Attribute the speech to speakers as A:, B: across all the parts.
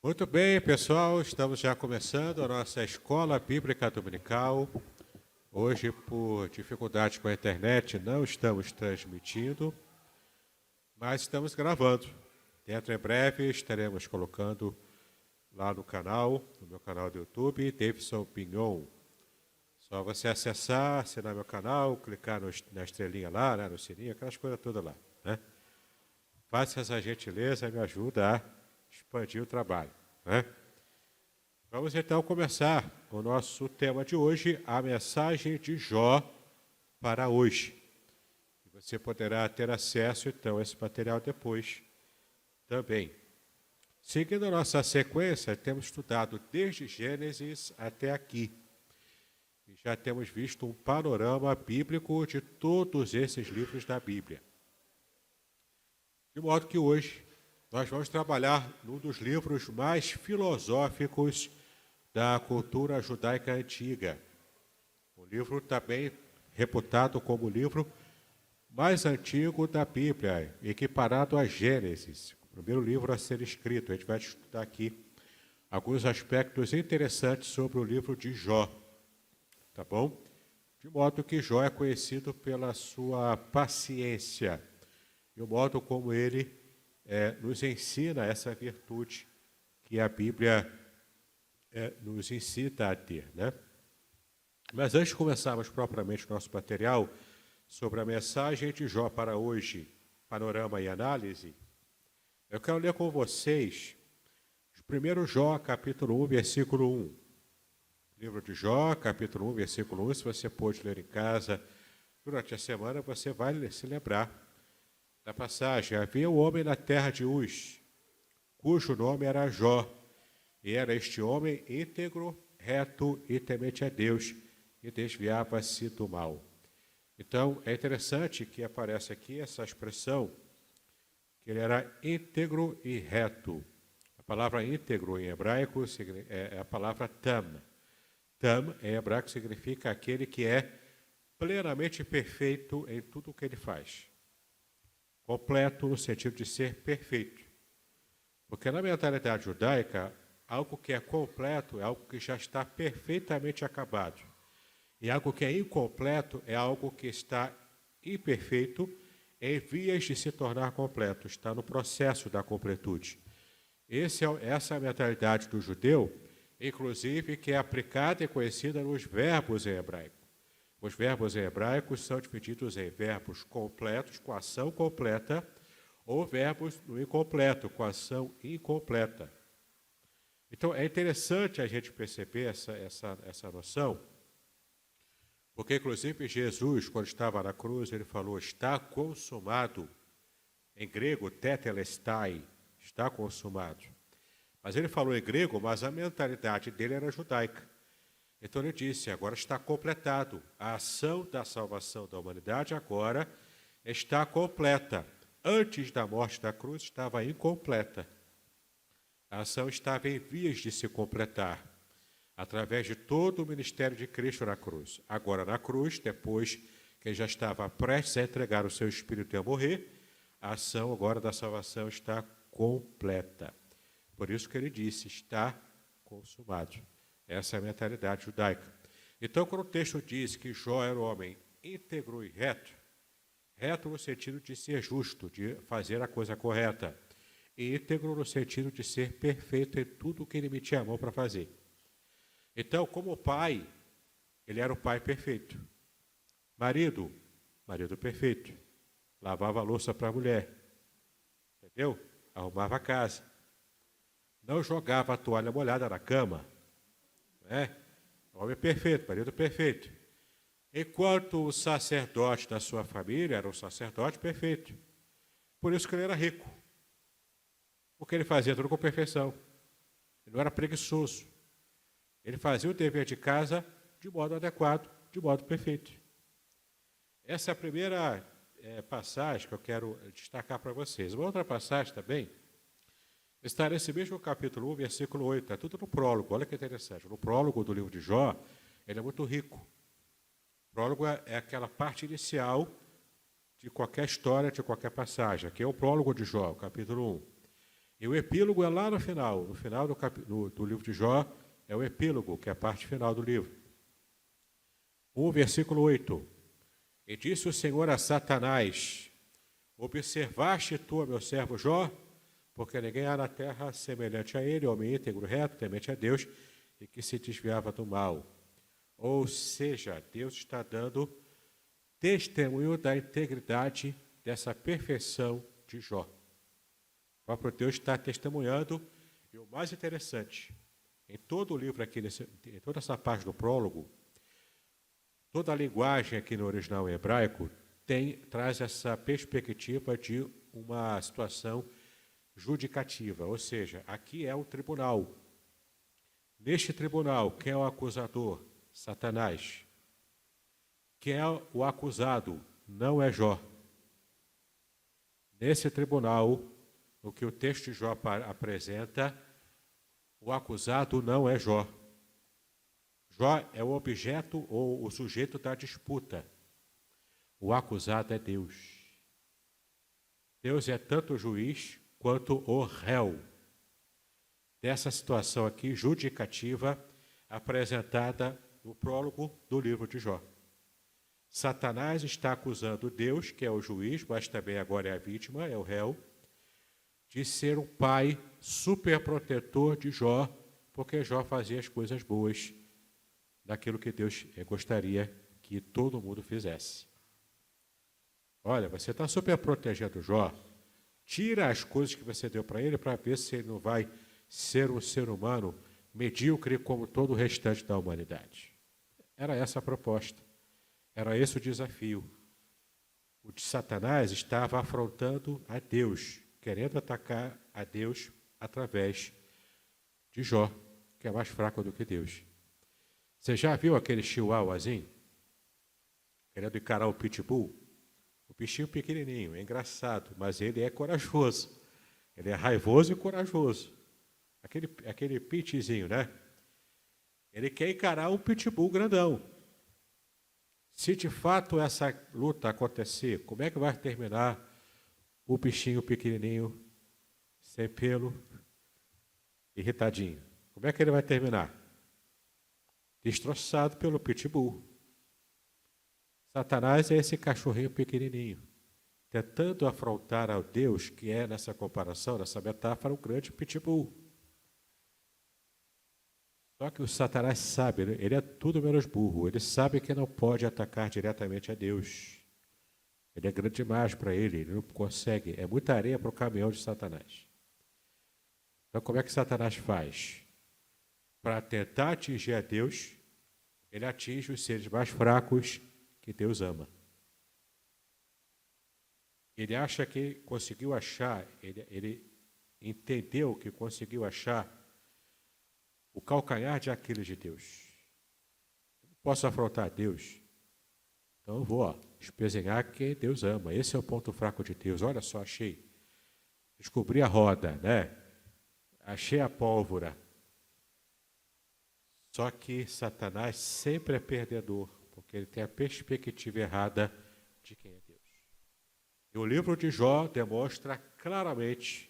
A: Muito bem, pessoal, estamos já começando a nossa Escola Bíblica Dominical. Hoje, por dificuldades com a internet, não estamos transmitindo, mas estamos gravando. Dentro em breve estaremos colocando lá no canal, no meu canal do YouTube, Davidson Pignon. Só você acessar, assinar meu canal, clicar na estrelinha lá, né, no sininho, aquelas coisas todas lá, né? Faça essa gentileza, me ajuda a expandir o trabalho, né? Vamos então começar o nosso tema de hoje, a mensagem de Jó para hoje. Você poderá ter acesso então a esse material depois também. Seguindo a nossa sequência, temos estudado desde Gênesis até aqui. E já temos visto um panorama bíblico de todos esses livros da Bíblia. De modo que hoje nós vamos trabalhar num dos livros mais filosóficos da cultura judaica antiga. Um livro também reputado como o livro mais antigo da Bíblia, equiparado a Gênesis, o primeiro livro a ser escrito. A gente vai estudar aqui alguns aspectos interessantes sobre o livro de Jó, tá bom? De modo que Jó é conhecido pela sua paciência e o modo como ele nos ensina essa virtude que a Bíblia nos incita a ter, né? Mas antes de começarmos propriamente o nosso material sobre a mensagem de Jó para hoje, panorama e análise, eu quero ler com vocês o 1 Jó, capítulo 1, versículo 1. Livro de Jó, capítulo 1, versículo 1, se você pôde ler em casa durante a semana, você vai se lembrar da passagem. Havia um homem na terra de Uz, cujo nome era Jó, e era este homem íntegro, reto e temente a Deus, e desviava-se do mal. Então, é interessante que aparece aqui essa expressão, que ele era íntegro e reto. A palavra íntegro em hebraico é a palavra tam. Tam, em hebraico, significa aquele que é plenamente perfeito em tudo o que ele faz. Completo no sentido de ser perfeito. Porque na mentalidade judaica, algo que é completo é algo que já está perfeitamente acabado. E algo que é incompleto é algo que está imperfeito, em vias de se tornar completo, está no processo da completude. Essa é a mentalidade do judeu, inclusive que é aplicada e conhecida nos verbos em hebraico. Os verbos em hebraico são divididos em verbos completos, com ação completa, ou verbos no incompleto, com ação incompleta. Então, é interessante a gente perceber essa noção, porque, inclusive, Jesus, quando estava na cruz, ele falou, está consumado. Em grego, tetelestai, está consumado. Mas ele falou em grego, mas a mentalidade dele era judaica. Então ele disse, agora está completado. A ação da salvação da humanidade agora está completa. Antes da morte da cruz estava incompleta. A ação estava em vias de se completar, através de todo o ministério de Cristo na cruz. Agora na cruz, depois que ele já estava prestes a entregar o seu espírito e a morrer, a ação agora da salvação está completa. Por isso que ele disse, está consumado. Essa é a mentalidade judaica. Então, quando o texto diz que Jó era um homem íntegro e reto, reto no sentido de ser justo, de fazer a coisa correta, e íntegro no sentido de ser perfeito em tudo o que ele metia a mão para fazer. Então, como pai, ele era o pai perfeito. Marido perfeito. Lavava a louça para a mulher. Entendeu? Arrumava a casa. Não jogava a toalha molhada na cama. Homem perfeito, marido perfeito. Enquanto o sacerdote da sua família era um sacerdote perfeito. Por isso que ele era rico. Porque ele fazia tudo com perfeição. Ele não era preguiçoso. Ele fazia o dever de casa de modo adequado, de modo perfeito. Essa é a primeira passagem que eu quero destacar para vocês. Uma outra passagem também está nesse mesmo capítulo 1, versículo 8. Está tudo no prólogo, olha que interessante. No prólogo do livro de Jó, ele é muito rico. O prólogo é aquela parte inicial de qualquer história, de qualquer passagem. Aqui é o prólogo de Jó, capítulo 1. E o epílogo é lá no final do livro de Jó, é o epílogo, que é a parte final do livro. 1, versículo 8. E disse o Senhor a Satanás: observaste tu, meu servo Jó, porque ninguém há na terra semelhante a ele, homem íntegro, reto, temente a Deus, e que se desviava do mal. Ou seja, Deus está dando testemunho da integridade, dessa perfeição de Jó. O próprio Deus está testemunhando, e o mais interessante, em todo o livro aqui, em toda essa parte do prólogo, toda a linguagem aqui no original hebraico traz essa perspectiva de uma situação judicativa, ou seja, aqui é o tribunal. Neste tribunal, quem é o acusador? Satanás. Quem é o acusado? Não é Jó. Nesse tribunal, o que o texto de Jó apresenta, o acusado não é Jó. Jó é o objeto ou o sujeito da disputa. O acusado é Deus. Deus é tanto o juiz quanto o réu dessa situação aqui judicativa apresentada no prólogo do livro de Jó. Satanás está acusando Deus, que é o juiz, mas também agora é a vítima, é o réu, de ser um pai superprotetor de Jó, porque Jó fazia as coisas boas daquilo que Deus gostaria que todo mundo fizesse. Olha, você está superprotegendo Jó, tira as coisas que você deu para ele para ver se ele não vai ser um ser humano medíocre como todo o restante da humanidade. Era essa a proposta. Era esse o desafio. O de Satanás estava afrontando a Deus, querendo atacar a Deus através de Jó, que é mais fraco do que Deus. Você já viu aquele chihuahuazinho querendo encarar o pitbull? O bichinho pequenininho, é engraçado, mas ele é corajoso. Ele é raivoso e corajoso. Aquele pitzinho, né? Ele quer encarar um pitbull grandão. Se de fato essa luta acontecer, como é que vai terminar o bichinho pequenininho, sem pelo, irritadinho? Como é que ele vai terminar? Destroçado pelo pitbull. Satanás é esse cachorrinho pequenininho, tentando afrontar ao Deus, que é, nessa comparação, nessa metáfora, um grande pitbull. Só que o Satanás sabe, ele é tudo menos burro, ele sabe que não pode atacar diretamente a Deus. Ele é grande demais para ele não consegue, é muita areia para o caminhão de Satanás. Então como é que Satanás faz? Para tentar atingir a Deus, ele atinge os seres mais fracos que Deus ama. Ele acha que conseguiu achar, ele entendeu que conseguiu achar o calcanhar de Aquiles de Deus. Eu não posso afrontar Deus. Então eu vou espezinhar quem Deus ama. Esse é o ponto fraco de Deus. Olha só, achei. Descobri a roda, né? Achei a pólvora. Só que Satanás sempre é perdedor, porque ele tem a perspectiva errada de quem é Deus. E o livro de Jó demonstra claramente,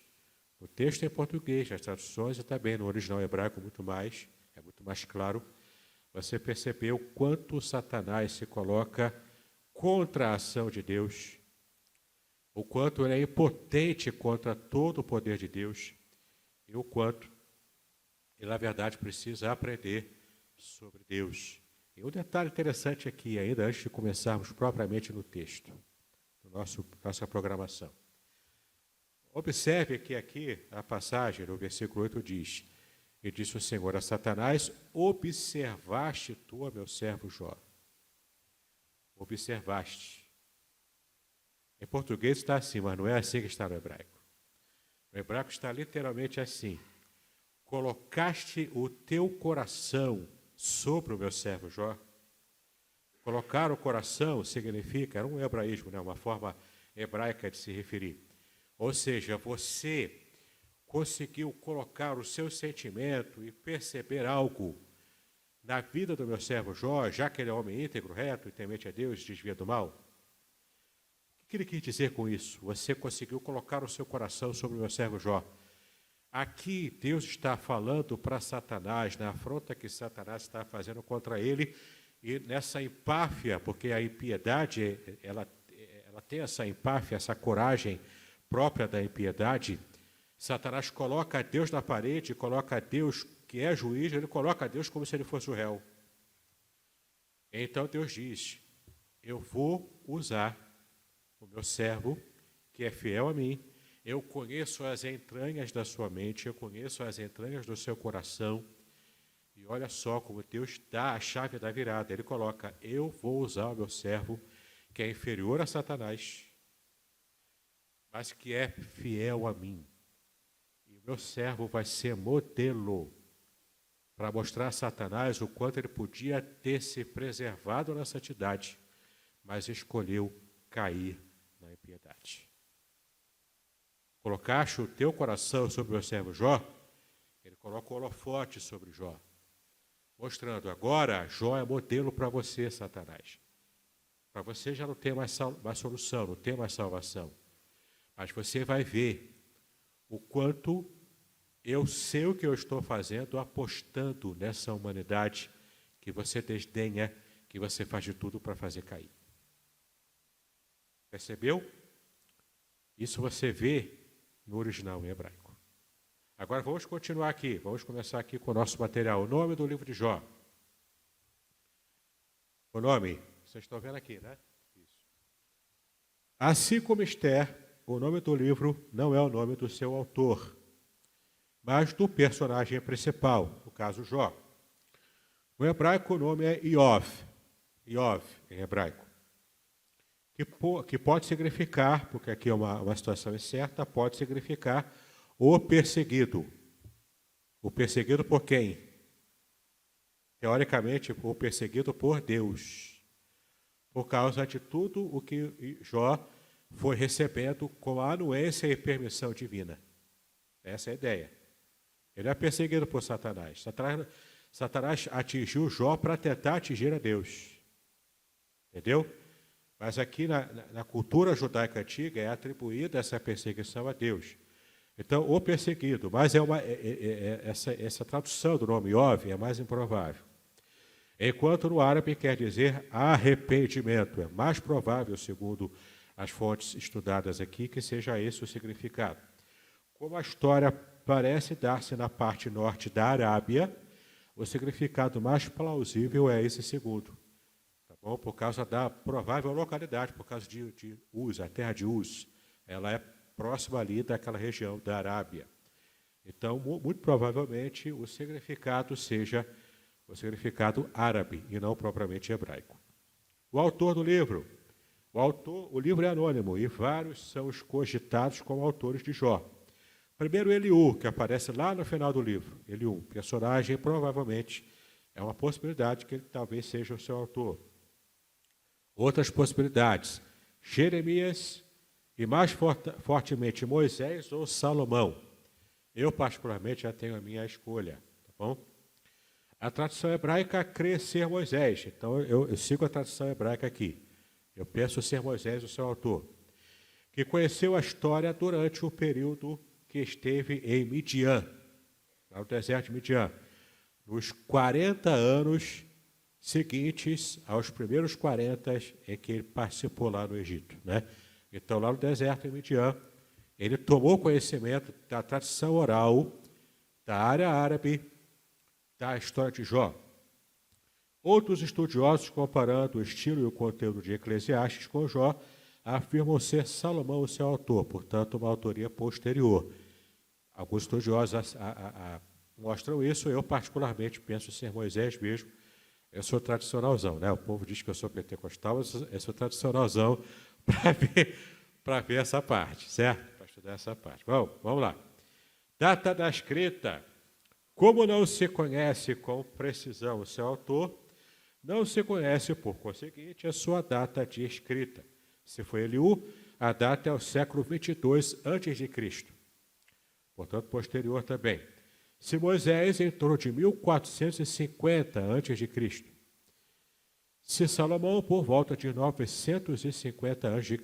A: no texto em português, nas traduções e também no original hebraico é muito mais claro, você percebeu o quanto Satanás se coloca contra a ação de Deus, o quanto ele é impotente contra todo o poder de Deus e o quanto ele, na verdade, precisa aprender sobre Deus. E um detalhe interessante aqui, ainda antes de começarmos propriamente no texto, nossa programação. Observe que aqui a passagem, no versículo 8, diz: e disse o Senhor a Satanás: observaste tu, meu servo Jó. Observaste. Em português está assim, mas não é assim que está no hebraico. No hebraico está literalmente assim: colocaste o teu coração sobre o meu servo Jó. Colocar o coração significa, era um hebraísmo, né, uma forma hebraica de se referir. Ou seja, você conseguiu colocar o seu sentimento e perceber algo na vida do meu servo Jó, já que ele é homem íntegro, reto e temente a Deus, desvia do mal? O que ele quis dizer com isso? Você conseguiu colocar o seu coração sobre o meu servo Jó. Aqui Deus está falando para Satanás, na afronta que Satanás está fazendo contra ele, e nessa empáfia, porque a impiedade, ela tem essa empáfia, essa coragem própria da impiedade. Satanás coloca Deus na parede, coloca Deus, que é juiz, ele coloca Deus como se ele fosse o réu. Então Deus diz, eu vou usar o meu servo, que é fiel a mim, eu conheço as entranhas da sua mente, eu conheço as entranhas do seu coração, e olha só como Deus dá a chave da virada, ele coloca, eu vou usar o meu servo, que é inferior a Satanás, mas que é fiel a mim. E o meu servo vai ser modelo para mostrar a Satanás o quanto ele podia ter se preservado na santidade, mas escolheu cair na impiedade. Colocaste o teu coração sobre o meu servo Jó, ele coloca o holofote sobre Jó, mostrando agora Jó é modelo para você, Satanás. Para você já não tem mais solução, não tem mais salvação. Mas você vai ver o quanto eu sei o que eu estou fazendo, apostando nessa humanidade que você desdenha, que você faz de tudo para fazer cair. Percebeu? Isso você vê no original em hebraico. Agora vamos continuar aqui, vamos começar aqui com o nosso material. O nome do livro de Jó. O nome, vocês estão vendo aqui, né? Isso. Assim como Esther, o nome do livro não é o nome do seu autor, mas do personagem principal, no caso Jó. No hebraico o nome é Iov, Iov em hebraico, que pode significar, porque aqui é uma situação incerta, pode significar o perseguido. O perseguido por quem? Teoricamente, o perseguido por Deus, por causa de tudo o que Jó foi recebendo com a anuência e permissão divina. Essa é a ideia. Ele é perseguido por Satanás. Satanás atingiu Jó para tentar atingir a Deus. Entendeu? Mas aqui na cultura judaica antiga é atribuída essa perseguição a Deus. Então, o perseguido, mas essa tradução do nome Iov é mais improvável. Enquanto no árabe quer dizer arrependimento. É mais provável, segundo as fontes estudadas aqui, que seja esse o significado. Como a história parece dar-se na parte norte da Arábia, o significado mais plausível é esse segundo. Tá bom? Por causa da provável localidade, por causa de Uz, a terra de Uz. Ela é próxima ali daquela região da Arábia. Então, muito provavelmente, o significado seja o significado árabe e não propriamente hebraico. O autor do livro. O livro é anônimo e vários são os cogitados como autores de Jó. Primeiro, Eliú, que aparece lá no final do livro. Eliú, personagem, provavelmente, é uma possibilidade que ele talvez seja o seu autor. Outras possibilidades, Jeremias e mais fortemente Moisés ou Salomão. Eu, particularmente, já tenho a minha escolha. Tá bom? A tradição hebraica crê ser Moisés, então eu sigo a tradição hebraica aqui. Eu penso ser Moisés o seu autor, que conheceu a história durante o período que esteve em Midian, lá no deserto de Midian, nos 40 anos seguintes aos primeiros 40 em que ele participou lá no Egito. Né? Então, lá no deserto, em Midian, ele tomou conhecimento da tradição oral, da área árabe, da história de Jó. Outros estudiosos, comparando o estilo e o conteúdo de Eclesiastes com Jó, afirmam ser Salomão o seu autor, portanto, uma autoria posterior. Alguns estudiosos mostram isso, eu particularmente penso ser Moisés mesmo. Eu sou tradicionalzão, né? O povo diz que eu sou pentecostal, eu sou tradicionalzão para ver essa parte, certo? Para estudar essa parte. Bom, vamos lá. Data da escrita. Como não se conhece com precisão o seu autor, não se conhece, por conseguinte, a sua data de escrita. Se foi Eliú, a data é o século 22 a.C., portanto, posterior também. Se Moisés, em torno de 1450 a.C. Se Salomão, por volta de 950 a.C.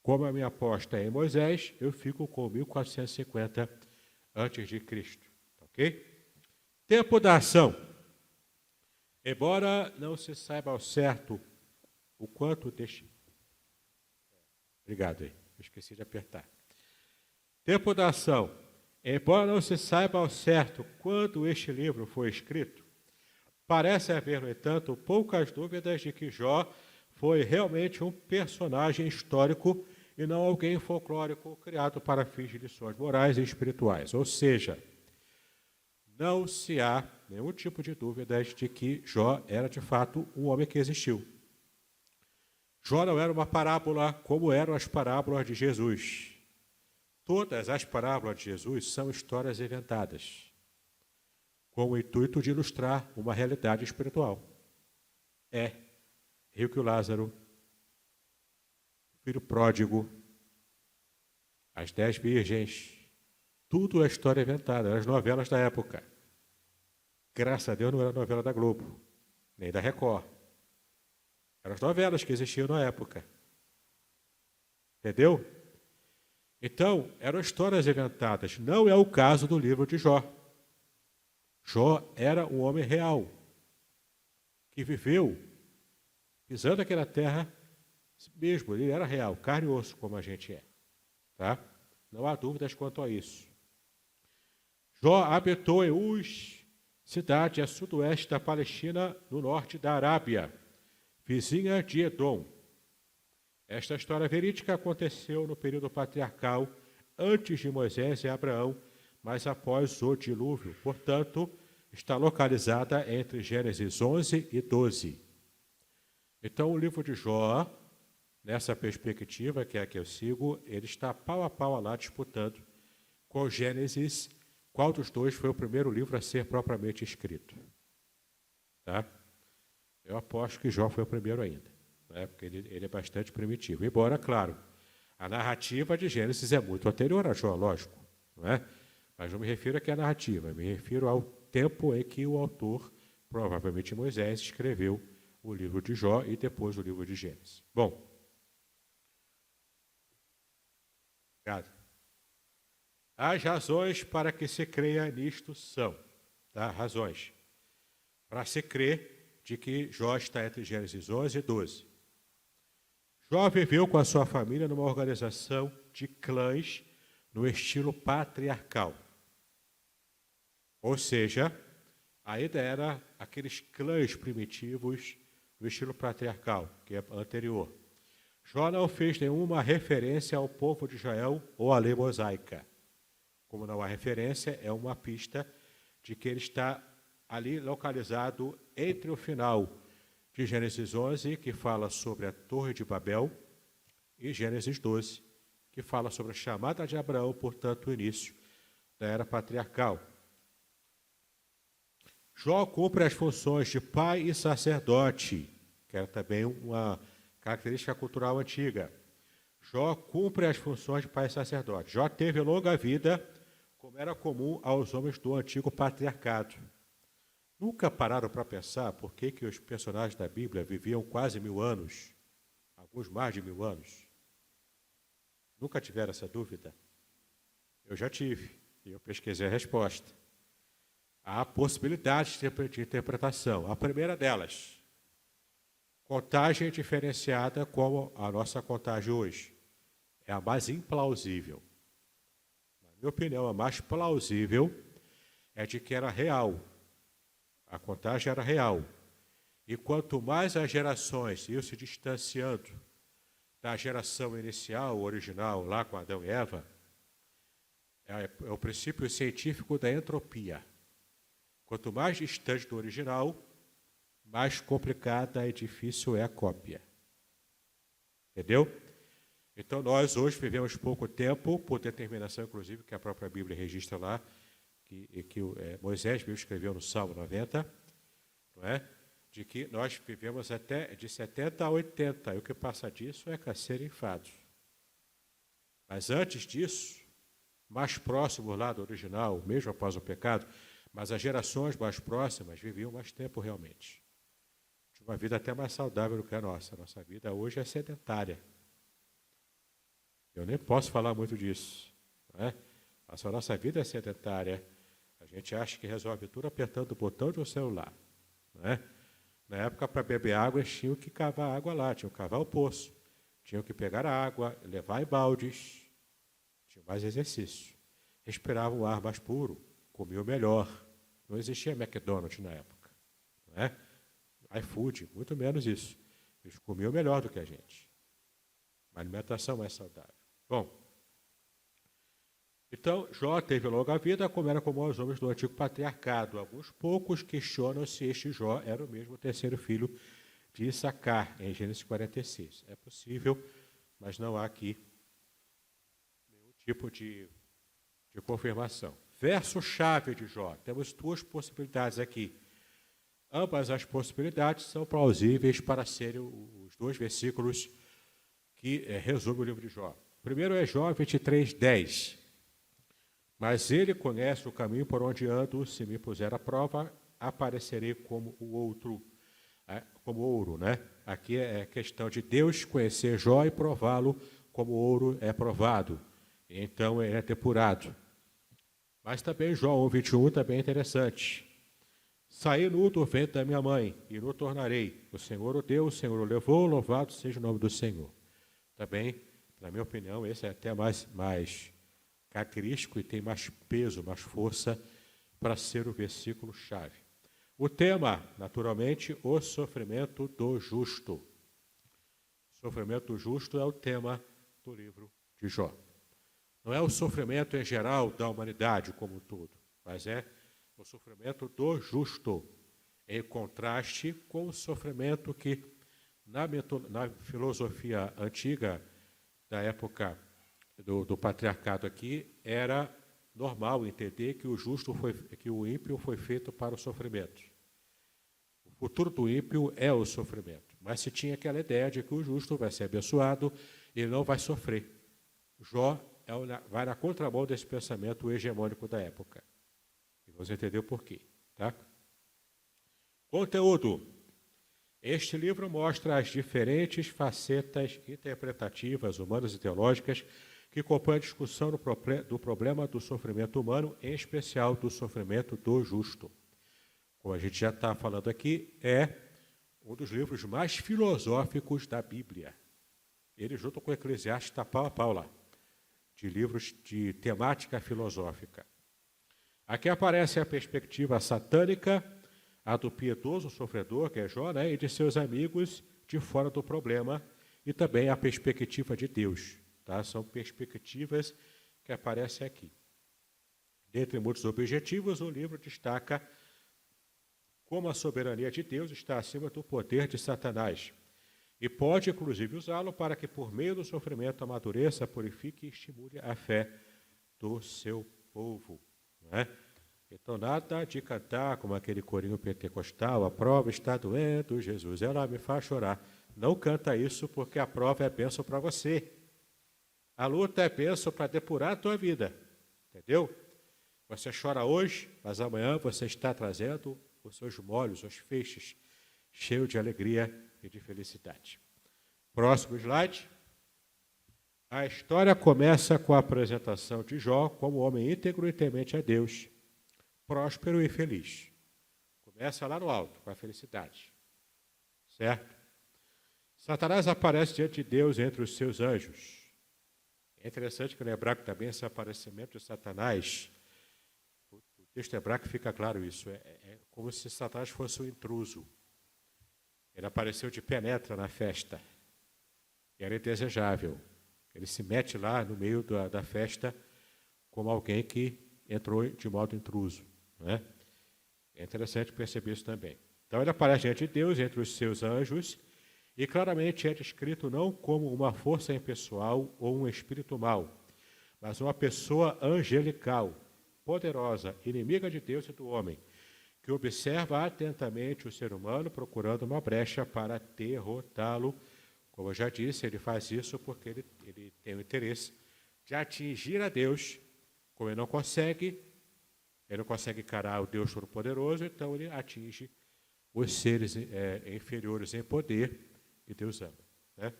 A: Como a minha aposta é em Moisés, eu fico com 1450 a.C. antes de Cristo. Ok? Tempo da ação. Embora não se saiba ao certo o quanto deste... Obrigado aí, eu esqueci de apertar. Tempo da ação. Embora não se saiba ao certo quando este livro foi escrito, parece haver, no entanto, poucas dúvidas de que Jó foi realmente um personagem histórico e não alguém folclórico criado para fins de lições morais e espirituais. Ou seja, não se há nenhum tipo de dúvidas de que Jó era, de fato, um homem que existiu. Jó não era uma parábola como eram as parábolas de Jesus. Todas as parábolas de Jesus são histórias inventadas, com o intuito de ilustrar uma realidade espiritual. Rico e Lázaro, filho pródigo, as 10 virgens, tudo é história inventada, eram as novelas da época. Graças a Deus não era novela da Globo, nem da Record. Eram as novelas que existiam na época. Entendeu? Então, eram histórias inventadas. Não é o caso do livro de Jó. Jó era um homem real, que viveu pisando aqui na terra mesmo. Ele era real, carne e osso, como a gente é. Tá? Não há dúvidas quanto a isso. Jó habitou em Uz, cidade a sudoeste da Palestina, no norte da Arábia, vizinha de Edom. Esta história verídica aconteceu no período patriarcal, antes de Moisés e Abraão, mas após o dilúvio. Portanto, está localizada entre Gênesis 11 e 12. Então, o livro de Jó, nessa perspectiva, que é a que eu sigo, ele está pau a pau lá disputando com Gênesis, qual dos dois foi o primeiro livro a ser propriamente escrito. Tá? Eu aposto que Jó foi o primeiro ainda, né? Porque ele é bastante primitivo. Embora, claro, a narrativa de Gênesis é muito anterior a Jó, lógico, não é? Mas não me refiro aqui à narrativa, me refiro ao tempo em que o autor, provavelmente Moisés, escreveu o livro de Jó e depois o livro de Gênesis. Bom, obrigado. As razões para que se creia nisto são, tá? Razões para se crer de que Jó está entre Gênesis 11 e 12. Jó viveu com a sua família numa organização de clãs no estilo patriarcal. Ou seja, ainda era aqueles clãs primitivos no estilo patriarcal, que é anterior. Jó não fez nenhuma referência ao povo de Israel ou à lei mosaica. Como não há referência, é uma pista de que ele está ali localizado entre o final de Gênesis 11, que fala sobre a Torre de Babel, e Gênesis 12, que fala sobre a chamada de Abraão, portanto, o início da era patriarcal. Jó cumpre as funções de pai e sacerdote, que era também uma característica cultural antiga. Jó cumpre as funções de pai e sacerdote. Jó teve longa vida, como era comum aos homens do antigo patriarcado. Nunca pararam para pensar por que os personagens da Bíblia viviam quase 1000 anos, alguns mais de 1000 anos? Nunca tiveram essa dúvida? Eu já tive, e eu pesquisei a resposta. Há possibilidades de interpretação. A primeira delas, contagem diferenciada como a nossa contagem hoje. É a mais implausível. Na minha opinião, a mais plausível é de que era real. A contagem era real. E quanto mais as gerações iam se distanciando da geração inicial, original, lá com Adão e Eva, é o princípio científico da entropia. Quanto mais distante do original, mais complicada e difícil é a cópia. Entendeu? Então, nós hoje vivemos pouco tempo, por determinação, inclusive, que a própria Bíblia registra lá, que Moisés mesmo escreveu no Salmo 90, não é? De que nós vivemos até de 70 a 80, e o que passa disso é cacete enfado. Mas antes disso, mais próximo lá do original, mesmo após o pecado, mas as gerações mais próximas viviam mais tempo realmente. De uma vida até mais saudável do que a nossa. A nossa vida hoje é sedentária. Eu nem posso falar muito disso, não é? A nossa vida é sedentária. A gente acha que resolve tudo apertando o botão de um celular. Não é? Na época, para beber água, eles tinham que cavar água lá, tinham que cavar o poço, tinham que pegar a água, levar em baldes, tinham mais exercício. Respiravam um ar mais puro, comiam melhor. Não existia McDonald's na época. Não é? iFood, muito menos isso. Eles comiam melhor do que a gente. Uma alimentação mais saudável. Bom, então Jó teve longa vida, como era comum aos homens do antigo patriarcado. Alguns poucos questionam se este Jó era o mesmo terceiro filho de Issacar, em Gênesis 46. É possível, mas não há aqui nenhum tipo de confirmação. Verso-chave de Jó. Temos duas possibilidades aqui. Ambas as possibilidades são plausíveis para serem os dois versículos que resumem o livro de Jó. O primeiro é Jó 23, 10. Mas ele conhece o caminho por onde ando, se me puser à prova, aparecerei como o outro, como ouro, né? Aqui é questão de Deus conhecer Jó e prová-lo como ouro é provado. Então ele é depurado. Mas também Jó 1:21 também é interessante. Saí nu do ventre da minha mãe, e nu tornarei. O Senhor o deu, o Senhor o levou, louvado seja o nome do Senhor. Também, na minha opinião, esse é até mais característico e tem mais peso, mais força para ser o versículo-chave. O tema, naturalmente, o sofrimento do justo. O sofrimento do justo é o tema do livro de Jó. Não é o sofrimento em geral da humanidade como um todo, mas é o sofrimento do justo, em contraste com o sofrimento que, na filosofia antiga, da época do patriarcado aqui, era normal entender que o ímpio foi feito para o sofrimento. O futuro do ímpio é o sofrimento, mas se tinha aquela ideia de que o justo vai ser abençoado e não vai sofrer. Jó vai na contramão desse pensamento hegemônico da época. E vamos entender o porquê. Tá? Conteúdo. Este livro mostra as diferentes facetas interpretativas, humanas e teológicas que compõem a discussão do problema do sofrimento humano, em especial do sofrimento do justo. Como a gente já está falando aqui, é um dos livros mais filosóficos da Bíblia. Ele, junto com o Eclesiastes, está pau a pau lá, de livros de temática filosófica. Aqui aparece a perspectiva satânica, a do piedoso sofredor, que é Jó, né, e de seus amigos de fora do problema, e também a perspectiva de Deus. Tá? São perspectivas que aparecem aqui. Dentre muitos objetivos, o livro destaca como a soberania de Deus está acima do poder de Satanás, e pode, inclusive, usá-lo para que, por meio do sofrimento, amadureça, purifique e estimule a fé do seu povo. Não é? Então, nada de cantar como aquele corinho pentecostal, a prova está doendo, Jesus, ela me faz chorar. Não canta isso, porque a prova é bênção para você. A luta é bênção para depurar a tua vida. Entendeu? Você chora hoje, mas amanhã você está trazendo os seus molhos, os feixes, cheios de alegria e de felicidade. Próximo slide. A história começa com a apresentação de Jó como homem íntegro e temente a Deus, próspero e feliz. Começa lá no alto, com a felicidade. Certo? Satanás aparece diante de Deus entre os seus anjos. É interessante que lembrar que também esse aparecimento de Satanás, o texto hebraico fica claro isso, é como se Satanás fosse um intruso. Ele apareceu de penetra na festa. Era indesejável. Ele se mete lá no meio da festa como alguém que entrou de modo intruso. Não é? É interessante perceber isso também. Então ele aparece diante de Deus, entre os seus anjos, e claramente é descrito não como uma força impessoal ou um espírito mau, mas uma pessoa angelical, poderosa, inimiga de Deus e do homem, que observa atentamente o ser humano procurando uma brecha para derrotá-lo. Como eu já disse, ele faz isso porque ele tem o interesse de atingir a Deus. Como ele não consegue encarar o Deus Todo-Poderoso, então ele atinge os seres inferiores em poder que Deus ama. Né?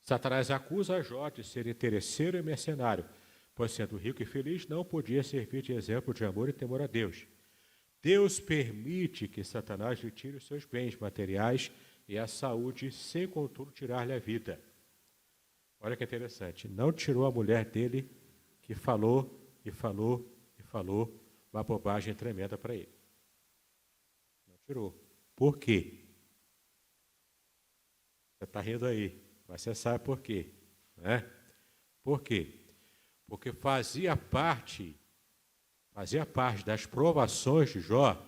A: Satanás acusa Jó de ser interesseiro e mercenário, pois sendo rico e feliz, não podia servir de exemplo de amor e temor a Deus. Deus permite que Satanás lhe tire os seus bens materiais e a saúde, sem contudo tirar-lhe a vida. Olha que interessante, não tirou a mulher dele, que falou e falou e falou uma bobagem tremenda para ele. Não tirou. Por quê? Você está rindo aí, mas você sabe por quê, né? Por quê? Porque fazia parte das provações de Jó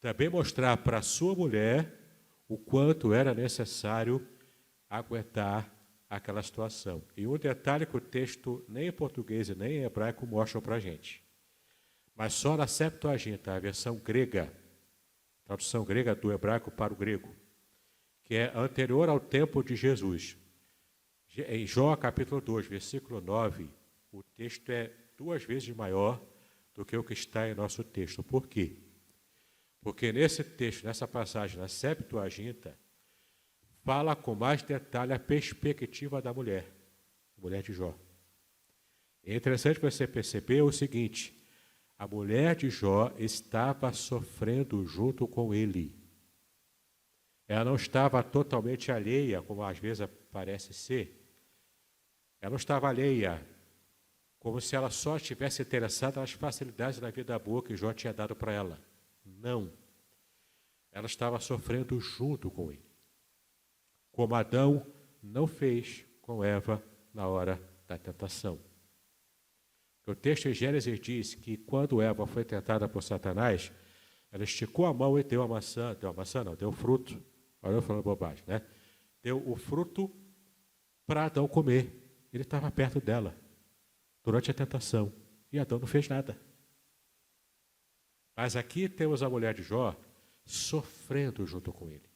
A: também mostrar para sua mulher o quanto era necessário aguentar aquela situação. E um detalhe que o texto nem em português e nem em hebraico mostram para a gente. Mas só na Septuaginta, a versão grega, tradução grega do hebraico para o grego, que é anterior ao tempo de Jesus. Em Jó capítulo 2, versículo 9, o texto é 2 vezes maior do que o que está em nosso texto. Por quê? Porque nesse texto, nessa passagem, na Septuaginta, fala com mais detalhe a perspectiva da mulher de Jó. É interessante você perceber o seguinte, a mulher de Jó estava sofrendo junto com ele. Ela não estava totalmente alheia, como às vezes parece ser. Ela não estava alheia, como se ela só estivesse interessada nas facilidades da vida boa que Jó tinha dado para ela. Não. Ela estava sofrendo junto com ele. Como Adão não fez com Eva na hora da tentação. O texto em Gênesis diz que quando Eva foi tentada por Satanás, ela esticou a mão e deu o fruto. Olha eu falando bobagem, né? Deu o fruto para Adão comer. Ele estava perto dela durante a tentação e Adão não fez nada. Mas aqui temos a mulher de Jó sofrendo junto com ele.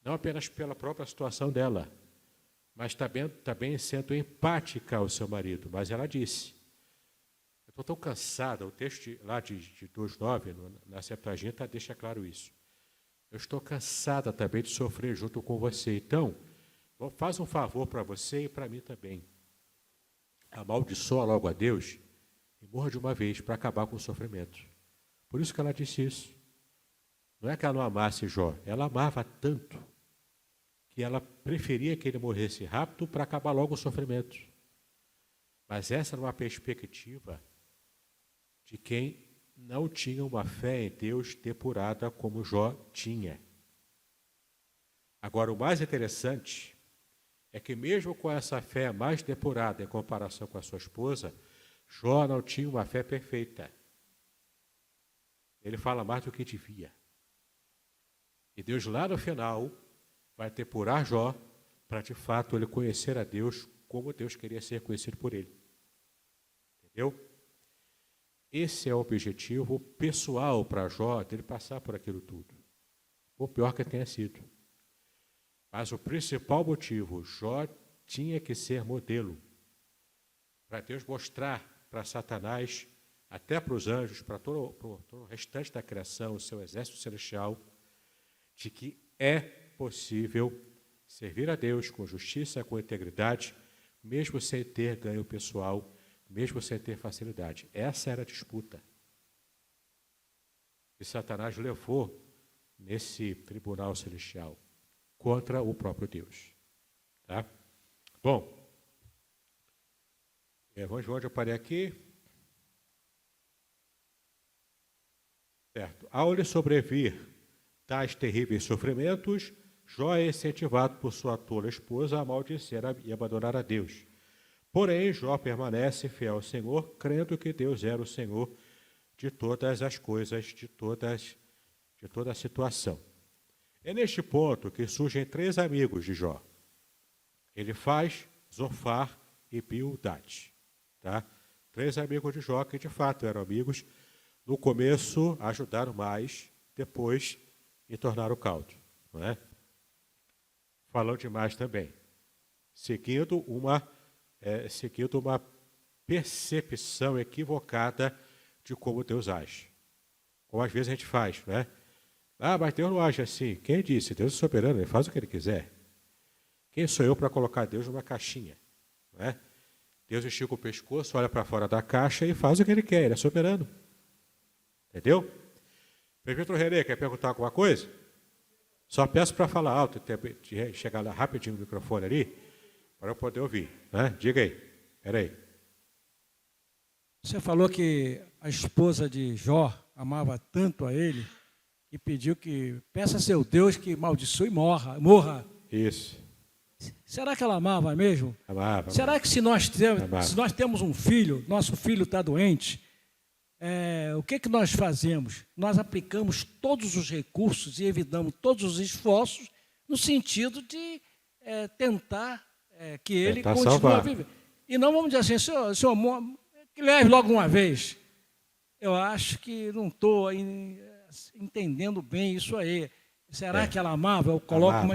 A: Não apenas pela própria situação dela, mas também sendo empática ao seu marido. Mas ela disse, eu estou tão cansada, o texto lá de 2,9, na Septuaginta, deixa claro isso. Eu estou cansada também de sofrer junto com você. Então, faz um favor para você e para mim também. Amaldiçoa logo a Deus e morra de uma vez para acabar com o sofrimento. Por isso que ela disse isso. Não é que ela não amasse Jó, ela amava tanto que ela preferia que ele morresse rápido para acabar logo o sofrimento. Mas essa era uma perspectiva de quem não tinha uma fé em Deus depurada como Jó tinha. Agora, o mais interessante é que mesmo com essa fé mais depurada em comparação com a sua esposa, Jó não tinha uma fé perfeita. Ele fala mais do que devia. E Deus lá no final vai depurar Jó para de fato ele conhecer a Deus como Deus queria ser conhecido por ele. Entendeu? Esse é o objetivo pessoal para Jó dele passar por aquilo tudo. Ou pior que tenha sido. Mas o principal motivo, Jó tinha que ser modelo. Para Deus mostrar para Satanás, até para os anjos, para todo o restante da criação, o seu exército celestial, de que é possível servir a Deus com justiça, com integridade, mesmo sem ter ganho pessoal, mesmo sem ter facilidade. Essa era a disputa que Satanás levou nesse tribunal celestial contra o próprio Deus. Tá? Bom, vamos ver onde eu parei aqui. Certo. Ao lhe sobrevir tais terríveis sofrimentos, Jó é incentivado por sua tola esposa a maldizer e abandonar a Deus. Porém, Jó permanece fiel ao Senhor, crendo que Deus era o Senhor de todas as coisas, de toda a situação. É neste ponto que surgem 3 amigos de Jó. Elifaz, Zofar e Bildade. Tá? 3 amigos de Jó que de fato eram amigos. No começo ajudaram mais, depois entornaram o caldo. Não é? Falou demais também. Seguindo uma percepção equivocada de como Deus age. Como às vezes a gente faz, não é? Mas Deus não age assim. Quem disse? Deus é soberano, ele faz o que ele quiser. Quem sou eu para colocar Deus numa caixinha? Não é? Deus estica o pescoço, olha para fora da caixa e faz o que ele quer, ele é soberano. Entendeu? Presbítero Renê, quer perguntar alguma coisa? Só peço para falar alto, chegar lá rapidinho no microfone ali, para eu poder ouvir. Né? Diga aí, espera aí.
B: Você falou que a esposa de Jó amava tanto a ele e pediu que peça a seu Deus que maldiçoe e morra.
A: Isso.
B: Será que ela amava mesmo?
A: Amava.
B: Será que se nós temos um filho, nosso filho está doente, o que nós fazemos? Nós aplicamos todos os recursos e evitamos todos os esforços no sentido de tentar que ele continue a viver. E não vamos dizer assim, senhor, que leve logo uma vez. Eu acho que não estou entendendo bem isso aí. Será que ela amava? Eu coloco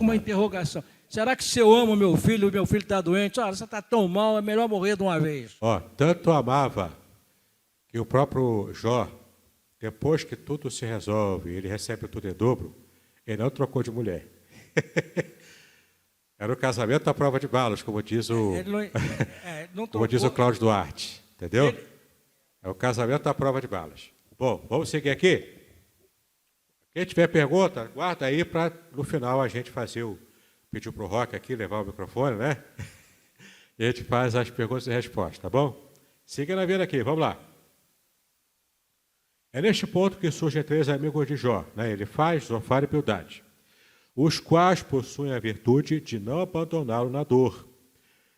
B: uma interrogação. Será que se eu amo meu filho está doente? Olha, você está tão mal, é melhor morrer de uma vez.
A: Tanto amava que o próprio Jó, depois que tudo se resolve, ele recebe tudo em dobro, ele não trocou de mulher. Era o casamento à prova de balas, como diz como diz o Cláudio Duarte, entendeu? É o casamento à prova de balas. Bom, vamos seguir aqui? Quem tiver pergunta, guarda aí para no final a gente pedir para o Roque aqui levar o microfone, né? E a gente faz as perguntas e respostas, tá bom? Siga na vida aqui, vamos lá. É neste ponto que surgem 3 amigos de Jó, né? Elifaz, Zofar e Bildade, os quais possuem a virtude de não abandoná-lo na dor,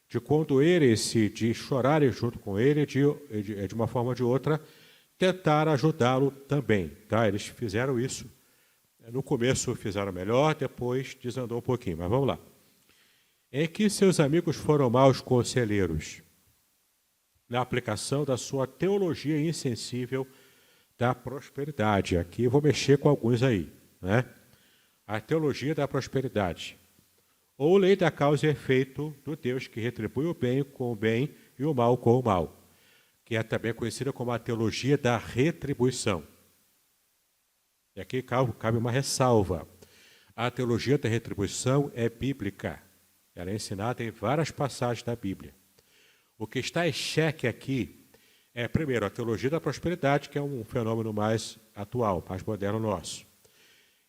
A: de condoerem-se, de chorarem junto com ele, de uma forma ou de outra, tentar ajudá-lo também. Tá? Eles fizeram isso. No começo fizeram melhor, depois desandou um pouquinho, mas vamos lá. Em que seus amigos foram maus conselheiros? Na aplicação da sua teologia insensível da prosperidade. Aqui eu vou mexer com alguns aí, né? A teologia da prosperidade, ou lei da causa e efeito do Deus que retribui o bem com o bem e o mal com o mal, que é também conhecida como a teologia da retribuição. E aqui cabe uma ressalva. A teologia da retribuição é bíblica. Ela é ensinada em várias passagens da Bíblia. O que está em xeque aqui é, primeiro, a teologia da prosperidade, que é um fenômeno mais atual, mais moderno nosso.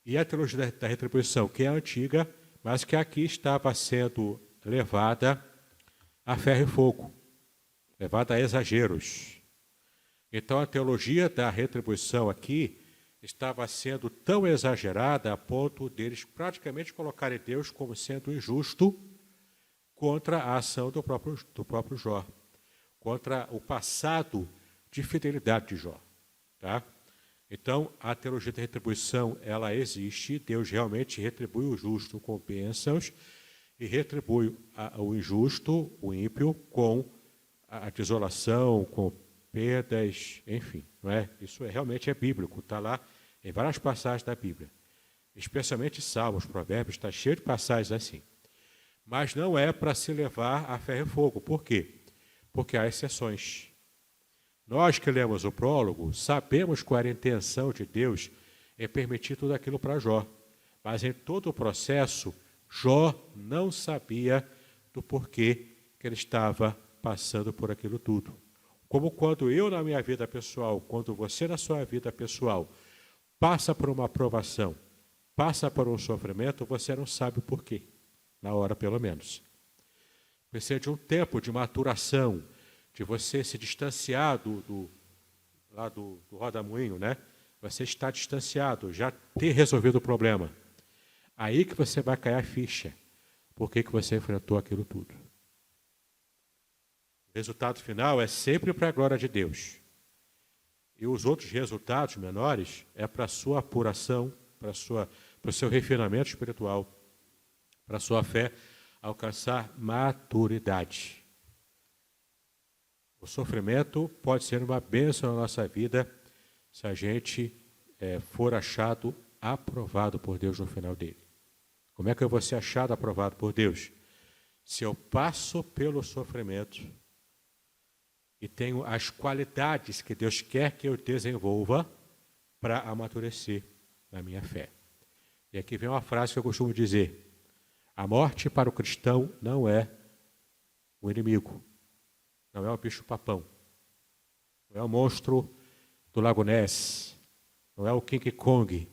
A: E a teologia da retribuição, que é antiga, mas que aqui estava sendo levada a ferro e fogo, levada a exageros. Então, a teologia da retribuição aqui estava sendo tão exagerada a ponto deles praticamente colocarem Deus como sendo injusto contra a ação do próprio Jó, contra o passado de fidelidade de Jó. Tá? Então, a teologia da retribuição, ela existe, Deus realmente retribui o justo com bênçãos e retribui o injusto, o ímpio, com a desolação, com perdas, enfim. Não é? Isso realmente é bíblico, está lá em várias passagens da Bíblia. Especialmente Salmos, Provérbios, está cheio de passagens assim. Mas não é para se levar a ferro e fogo. Por quê? Porque há exceções. Nós que lemos o prólogo, sabemos qual era a intenção de Deus em permitir tudo aquilo para Jó. Mas em todo o processo, Jó não sabia do porquê que ele estava passando por aquilo tudo. Como quando eu na minha vida pessoal, quando você na sua vida pessoal, passa por uma aprovação, passa por um sofrimento, você não sabe o porquê, na hora pelo menos. Precisa de um tempo de maturação, de você se distanciar do rodamuinho, né? Você está distanciado, já ter resolvido o problema. Aí que você vai cair a ficha. Por que você enfrentou aquilo tudo? O resultado final é sempre para a glória de Deus. E os outros resultados menores é para a sua apuração, para o seu refinamento espiritual, para a sua fé alcançar maturidade. O sofrimento pode ser uma bênção na nossa vida se a gente for achado aprovado por Deus no final dele. Como é que eu vou ser achado aprovado por Deus? Se eu passo pelo sofrimento e tenho as qualidades que Deus quer que eu desenvolva para amadurecer na minha fé. E aqui vem uma frase que eu costumo dizer: a morte para o cristão não é um inimigo. não é o bicho-papão, não é o monstro do Lago Ness, não é o King Kong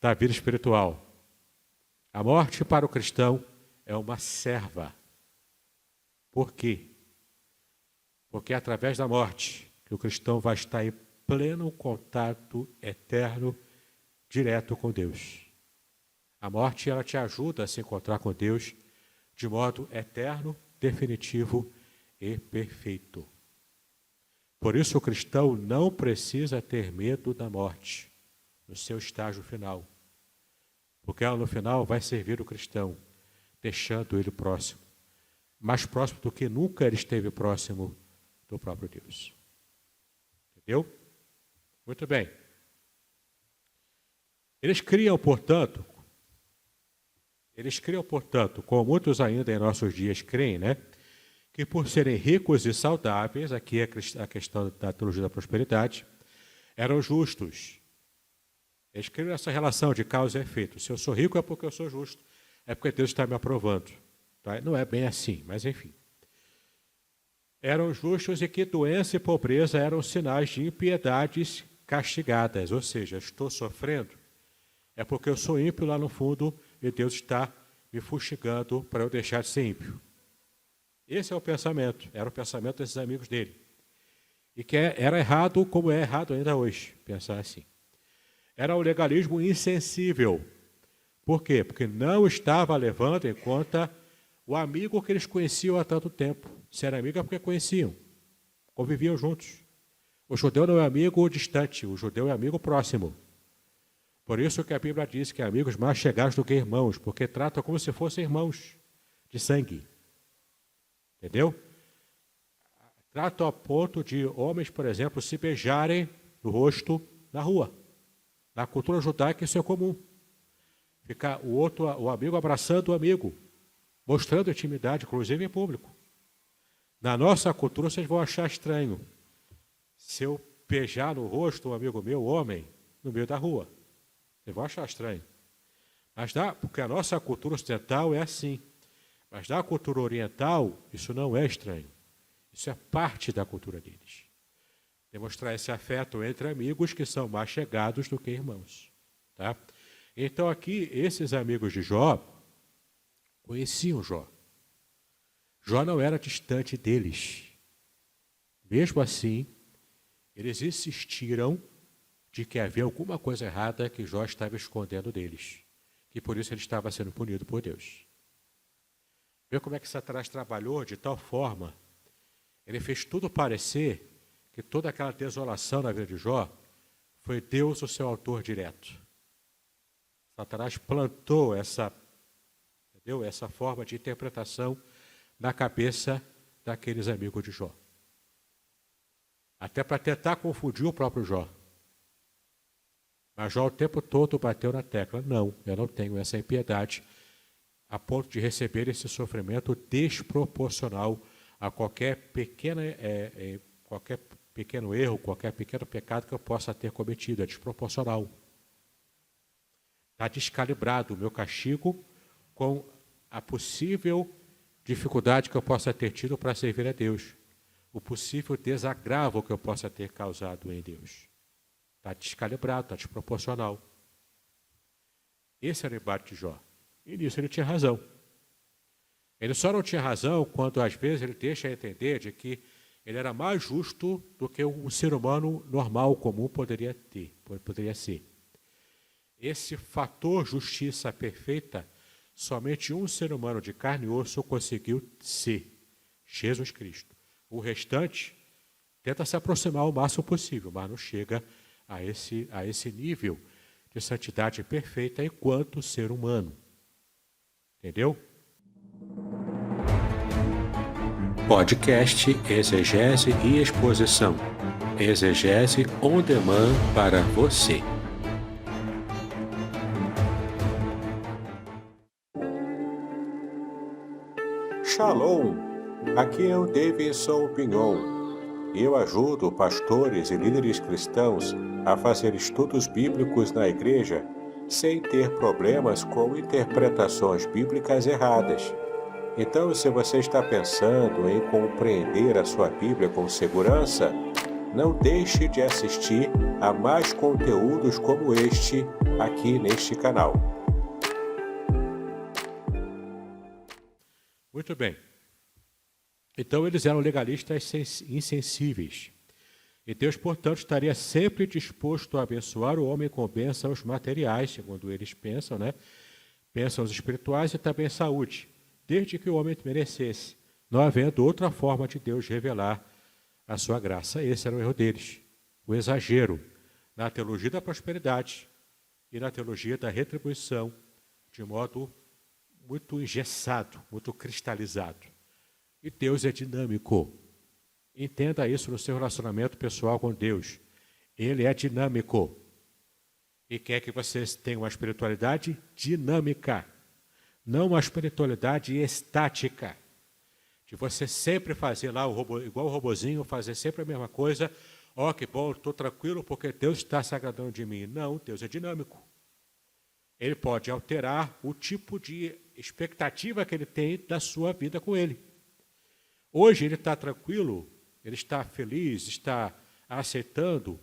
A: da vida espiritual. A morte para o cristão é uma serva. Por quê? Porque é através da morte que o cristão vai estar em pleno contato eterno, direto com Deus. A morte, ela te ajuda a se encontrar com Deus de modo eterno, definitivo e perfeito. Por isso o cristão não precisa ter medo da morte no seu estágio final, porque ela no final vai servir o cristão, deixando ele próximo, mais próximo do que nunca ele esteve próximo do próprio Deus. Entendeu? Muito bem. Eles criam, portanto, como muitos ainda em nossos dias creem, né? Que por serem ricos e saudáveis, aqui é a questão da teologia da prosperidade, eram justos. Eles criam essa relação de causa e efeito. Se eu sou rico é porque eu sou justo, é porque Deus está me aprovando. Tá? Não é bem assim, mas enfim. Eram justos e que doença e pobreza eram sinais de impiedades castigadas. Ou seja, estou sofrendo, é porque eu sou ímpio lá no fundo e Deus está me fustigando para eu deixar de ser ímpio. Esse é o pensamento, era o pensamento desses amigos dele. E que era errado como é errado ainda hoje, pensar assim. Era o legalismo insensível. Por quê? Porque não estava levando em conta o amigo que eles conheciam há tanto tempo. Se era amigo é porque conheciam, conviviam juntos. O judeu não é amigo distante, o judeu é amigo próximo. Por isso que a Bíblia diz que amigos mais chegados do que irmãos, porque tratam como se fossem irmãos de sangue. Entendeu? Tratam a ponto de homens, por exemplo, se beijarem no rosto na rua. Na cultura judaica isso é comum. Ficar o amigo abraçando o amigo, mostrando intimidade, inclusive em público. Na nossa cultura vocês vão achar estranho se eu beijar no rosto um amigo meu, homem, no meio da rua. Vocês vão achar estranho. Mas porque a nossa cultura ocidental é assim. Mas na cultura oriental, isso não é estranho. Isso é parte da cultura deles. Demonstrar esse afeto entre amigos que são mais chegados do que irmãos. Tá? Então aqui, esses amigos de Jó conheciam Jó. Jó não era distante deles. Mesmo assim, eles insistiram de que havia alguma coisa errada que Jó estava escondendo deles. Que por isso ele estava sendo punido por Deus. Vê como é que Satanás trabalhou de tal forma. Ele fez tudo parecer que toda aquela desolação na vida de Jó foi Deus o seu autor direto. Satanás plantou essa forma de interpretação na cabeça daqueles amigos de Jó. Até para tentar confundir o próprio Jó. Mas Jó o tempo todo bateu na tecla. Não, eu não tenho essa impiedade a ponto de receber esse sofrimento desproporcional a qualquer pequeno erro, qualquer pequeno pecado que eu possa ter cometido. É desproporcional. Está descalibrado o meu castigo com a possível dificuldade que eu possa ter tido para servir a Deus. O possível desagravo que eu possa ter causado em Deus. Está descalibrado, está desproporcional. Esse era o embate de Jó. E nisso ele tinha razão. Ele só não tinha razão quando, às vezes, ele deixa a entender de que ele era mais justo do que um ser humano normal, comum, poderia ser. Esse fator justiça perfeita, somente um ser humano de carne e osso conseguiu ser, Jesus Cristo. O restante tenta se aproximar o máximo possível, mas não chega a esse nível de santidade perfeita enquanto ser humano. Entendeu? Podcast Exegese e Exposição. Exegese on demand para você. Shalom, aqui é o Davidson Pignon. Eu ajudo pastores e líderes cristãos a fazer estudos bíblicos na igreja sem ter problemas com interpretações bíblicas erradas. Então, se você está pensando em compreender a sua Bíblia com segurança, não deixe de assistir a mais conteúdos como este aqui neste canal. Muito bem. Então, eles eram legalistas insensíveis. E Deus, portanto, estaria sempre disposto a abençoar o homem com bênçãos materiais, segundo eles pensam, né? Bênçãos espirituais e também saúde, desde que o homem merecesse, não havendo outra forma de Deus revelar a sua graça. Esse era o erro deles, o exagero na teologia da prosperidade e na teologia da retribuição, de modo muito engessado, muito cristalizado. E Deus é dinâmico. Entenda isso no seu relacionamento pessoal com Deus. Ele é dinâmico e quer que você tenha uma espiritualidade dinâmica, não uma espiritualidade estática, de você sempre fazer lá igual o robozinho, fazer sempre a mesma coisa. Ó, que bom, estou tranquilo porque Deus está se agradando de mim. Não, Deus é dinâmico. Ele pode alterar o tipo de expectativa que ele tem da sua vida com ele. Hoje ele está tranquilo, ele está feliz, está aceitando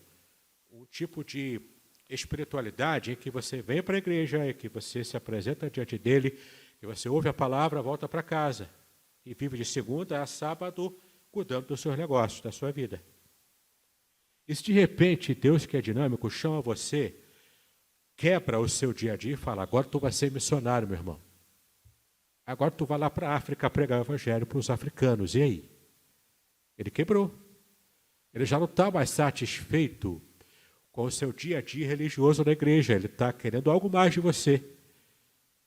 A: um tipo de espiritualidade em que você vem para a igreja, em que você se apresenta diante dele, que você ouve a palavra, volta para casa e vive de segunda a sábado cuidando dos seus negócios, da sua vida. E se de repente Deus, que é dinâmico, chama você, quebra o seu dia a dia e fala: agora tu vai ser missionário, meu irmão. Agora tu vai lá para a África pregar o evangelho para os africanos. E aí? Ele quebrou. Ele já não está mais satisfeito com o seu dia a dia religioso na igreja. Ele está querendo algo mais de você.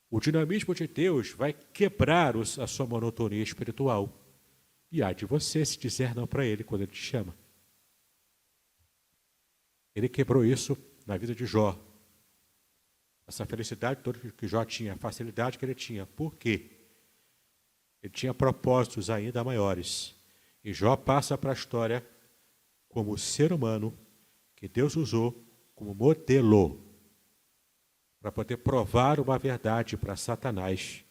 A: O dinamismo de Deus vai quebrar a sua monotonia espiritual. E há de você se dizer não para Ele quando Ele te chama. Ele quebrou isso na vida de Jó. Essa felicidade toda que Jó tinha, a facilidade que ele tinha. Por quê? Ele tinha propósitos ainda maiores. E Jó passa para a história como o ser humano que Deus usou como modelo para poder provar uma verdade para Satanás,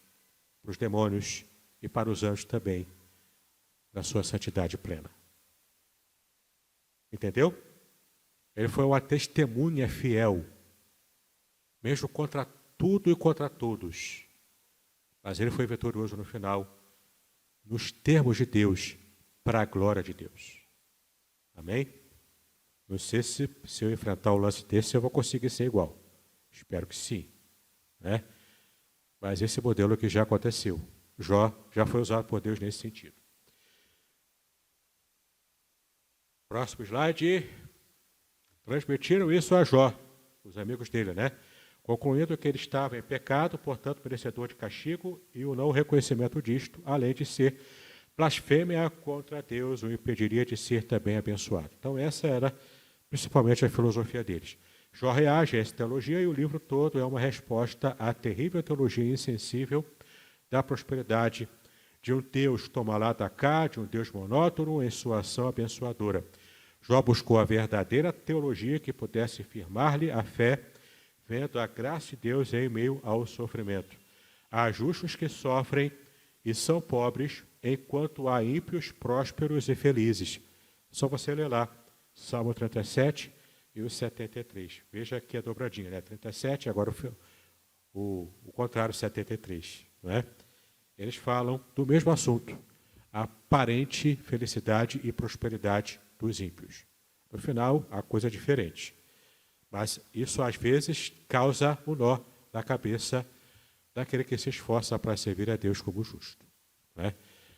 A: para os demônios e para os anjos também, da sua santidade plena. Entendeu? Ele foi uma testemunha fiel, mesmo contra tudo e contra todos. Mas ele foi vitorioso no final, nos termos de Deus, para a glória de Deus. Amém? Não sei se eu enfrentar o lance desse, eu vou conseguir ser igual. Espero que sim. Né? Mas esse modelo que já aconteceu. Jó já foi usado por Deus nesse sentido. Próximo slide. Transmitiram isso a Jó, os amigos dele, né? Concluindo que ele estava em pecado, portanto merecedor de castigo, e o não reconhecimento disto, além de ser blasfêmia contra Deus, o impediria de ser também abençoado. Então essa era principalmente a filosofia deles. Jó reage a essa teologia e o livro todo é uma resposta à terrível teologia insensível da prosperidade de um Deus toma lá da cá, de um Deus monótono em sua ação abençoadora. Jó buscou a verdadeira teologia que pudesse firmar-lhe a fé, vendo a graça de Deus em meio ao sofrimento. Há justos que sofrem e são pobres, enquanto há ímpios prósperos e felizes. Só você ler lá, Salmo 37 e o 73. Veja aqui a dobradinha, né? 37, agora o contrário, 73. Não é? Eles falam do mesmo assunto, a aparente felicidade e prosperidade dos ímpios. No final, a coisa é diferente. Mas isso, às vezes, causa um nó na cabeça daquele que se esforça para servir a Deus como justo. Né?